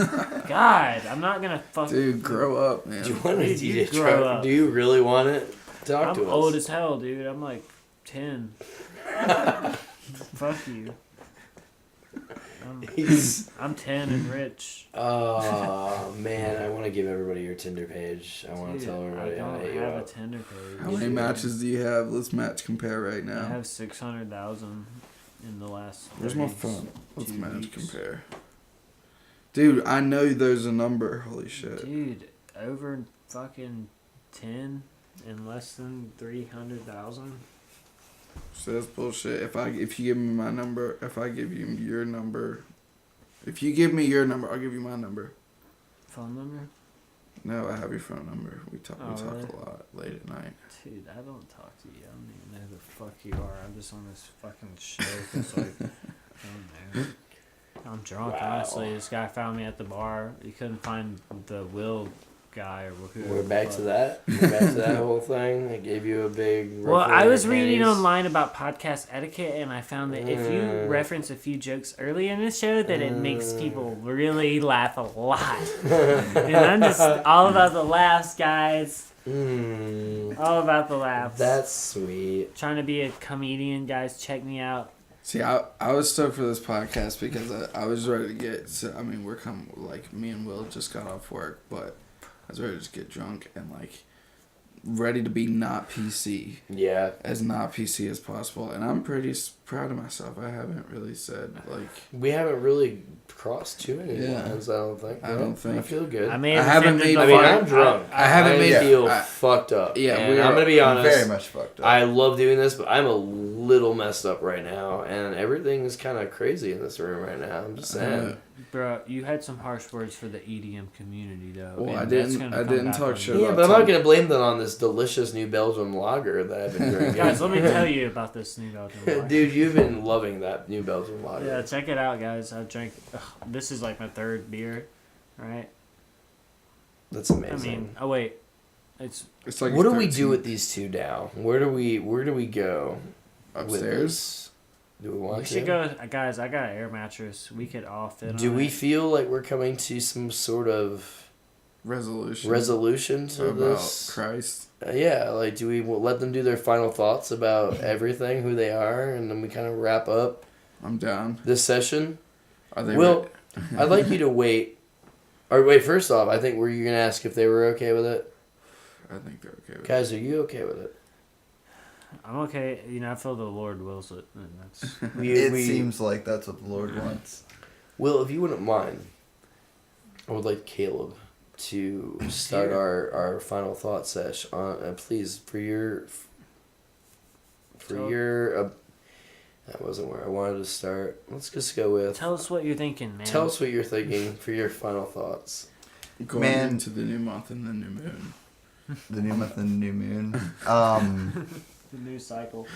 S2: God, I'm not gonna fucking.
S4: Dude, grow up, man.
S1: Do you want a
S2: Dude, you
S1: DJ
S2: grow
S1: truck?
S2: up.
S1: Do you really want it? Talk
S2: I'm
S1: to us.
S2: old as hell, dude. I'm like 10. Fuck you. I'm 10 and rich.
S1: Oh man, I want to give everybody your Tinder page. I want to
S2: Dude,
S1: tell everybody
S2: I
S1: how to
S2: don't
S1: hit you
S2: have a
S1: up.
S2: Tinder page.
S4: How many matches do you have? Let's match compare right
S2: I
S4: now.
S2: have 600,000 in the last.
S4: Where's my
S2: 30
S4: phone? Let's
S2: 2
S4: match
S2: weeks.
S4: compare. Dude, I know there's a number. Holy shit.
S2: Dude, over fucking 10 and less than 300,000.
S4: So that's bullshit. If you give me my number, if I give you your number, if you give me your number, I'll give you my number.
S2: Phone number?
S4: No, I have your phone number. We talk
S2: really?
S4: a lot late at night.
S2: Dude, I don't talk to you. I don't even know who the fuck you are. I'm just on this fucking show. It's like, I don't know. I'm drunk,
S1: Wow.
S2: honestly. This guy found me at the bar. He couldn't find the Will guy or whoever.
S1: We're back to that. We're back to that whole thing. I gave you a big.
S2: Well,
S1: ruffle
S2: I
S1: in
S2: was
S1: your
S2: reading
S1: panties.
S2: online about podcast etiquette, and I found that if you reference a few jokes early in the show, that it makes people really laugh a lot. And I'm just all about the laughs, guys. All about the laughs.
S1: That's sweet.
S2: Trying to be a comedian, guys. Check me out.
S4: See, I was stoked for this podcast because I was ready to get. So, I mean, me and Will just got off work, but I was ready to just get drunk and like ready to be not PC,
S1: Yeah.
S4: as not PC as possible. And I'm pretty proud of myself. I haven't really said like.
S1: We haven't really crossed too many
S4: Yeah.
S1: lines, I don't think.
S4: I don't think.
S1: I feel good.
S2: I may
S4: I
S2: have
S4: haven't
S2: attempted
S4: made
S2: the
S1: I mean,
S2: fart.
S1: I'm drunk.
S4: I haven't made-
S1: feel
S4: I-
S1: fucked up.
S4: Yeah,
S1: and
S4: we
S1: I'm
S4: are
S1: gonna be honest.
S3: Very much fucked up.
S1: I love doing this, but I'm a little messed up right now, and everything's kind of crazy in this room right now. I'm just saying.
S2: Bro, you had some harsh words for the EDM community, though.
S4: Well,
S2: and
S4: I
S2: that's
S4: didn't-
S2: gonna
S4: I
S2: come
S4: didn't
S2: back
S4: talk
S2: on
S4: shit
S2: you.
S1: Yeah,
S4: about
S1: but I'm not
S4: Tom.
S1: gonna blame that on this delicious New Belgium lager that I've been drinking.
S2: Guys, let me tell you about this New Belgium lager.
S1: Dude, you've been loving that New Belgium lager.
S2: Yeah, check it out, guys. I drank. This is like my third beer, right?
S1: That's amazing.
S2: I mean, oh wait, it's
S4: It's like
S1: what do we
S4: 13
S1: do with these two now? Where do we go? with
S4: upstairs?
S1: this? Do we want
S2: we
S1: to?
S2: should go, guys. I got an air mattress. We could all fit.
S1: Do
S2: on
S1: we
S2: it.
S1: feel like we're coming to some sort of resolution to
S4: about
S1: this?
S4: Christ.
S1: Yeah, like do we let them do their final thoughts about everything, who they are, and then we kind of wrap up
S4: I'm down.
S1: this session?
S4: Are they?
S1: Well, I'd like you to wait. Or wait, first off, I think were you gonna ask if they were okay with it?
S4: I think they're okay with it.
S1: Guys, are you okay with it?
S2: I'm okay. You know, I feel the Lord wills it, and that's.
S3: It seems like that's what the Lord wants.
S1: Will, if you wouldn't mind, I would like Caleb to start our final thought sesh on, please, for your that wasn't where I wanted to start. Let's just go with
S2: Tell us what you're thinking, man.
S1: tell us what you're thinking for your final thoughts.
S4: Going
S3: Man.
S4: into the new month and the new moon.
S3: The new month and the new moon.
S2: The new cycle.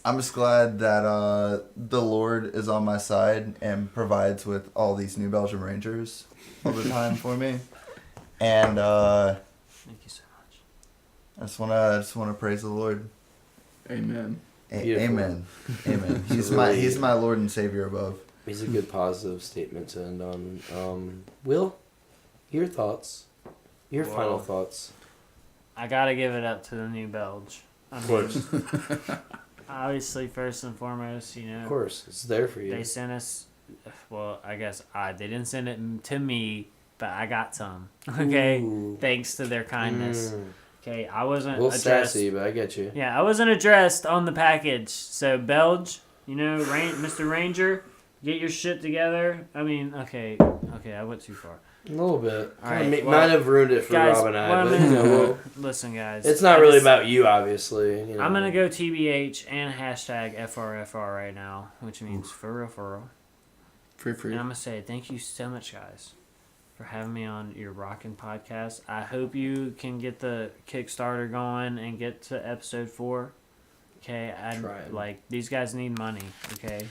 S3: I'm just glad that the Lord is on my side and provides with all these New Belgium Rangers all the time for me. And
S2: Thank you so much.
S3: I just wanna praise the Lord.
S4: Amen.
S1: Beautiful.
S3: Amen. Amen.
S1: It's really-
S3: He's my Lord and Savior above.
S1: He's a good positive statement to end on. Will, your thoughts, your
S2: Well,
S1: final thoughts.
S2: I gotta give it up to the New Belge. I mean, obviously, first and foremost, you know,
S1: Of course, it's there for you.
S2: they sent us. Well, I guess they didn't send it to me, but I got some. Okay,
S1: Ooh.
S2: thanks to their kindness.
S1: Mm.
S2: Okay, I wasn't
S1: A little
S2: addressed.
S1: sassy, but I get you.
S2: Yeah, I wasn't addressed on the package. So Belge, you know, Mr. Ranger, get your shit together. I mean, okay, I went too far.
S1: A little bit.
S2: All right,
S1: Might
S2: well,
S1: have ruined it for
S2: guys,
S1: Rob and I,
S2: what I'm
S1: but
S2: gonna
S1: you know, we'll-
S2: Listen, guys,
S1: it's not
S2: I
S1: really
S2: just-
S1: about you, obviously. You know.
S2: I'm gonna go TBH and hashtag FRFR right now, which means for real.
S4: Free.
S2: And I'm gonna say thank you so much, guys, for having me on your rockin' podcast. I hope you can get the Kickstarter going and get to episode 4. Okay,
S1: Trying.
S2: like these guys need money. Okay,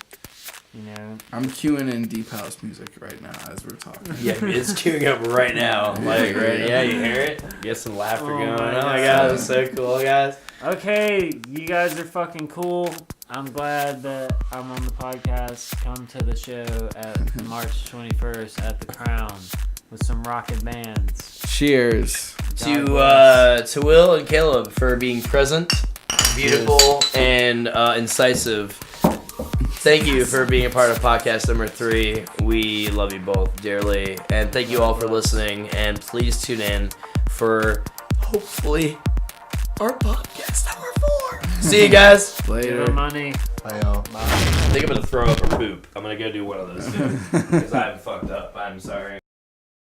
S2: you know.
S4: I'm queuing in deep house music right now as we're talking.
S1: Yeah, it's queuing up right now. Like, right? Yeah, you hear it? Get some laughter
S2: Oh
S1: going.
S2: my
S1: Oh my
S2: God.
S1: god, that's so cool, guys.
S2: Okay, you guys are fucking cool. I'm glad that I'm on the podcast. Come to the show at March 21st at the Crown with some rockin' bands.
S4: Cheers.
S1: To Will and Caleb for being present, beautiful, and incisive. Thank you for being a part of podcast number 3. We love you both dearly, and thank you all for listening. And please tune in for hopefully our podcast number 4. See you guys.
S2: Give
S4: Later.
S2: them money.
S3: Bye, y'all.
S1: I think I'm gonna throw up or poop. I'm gonna go do one of those two because I haven't fucked up. I'm sorry.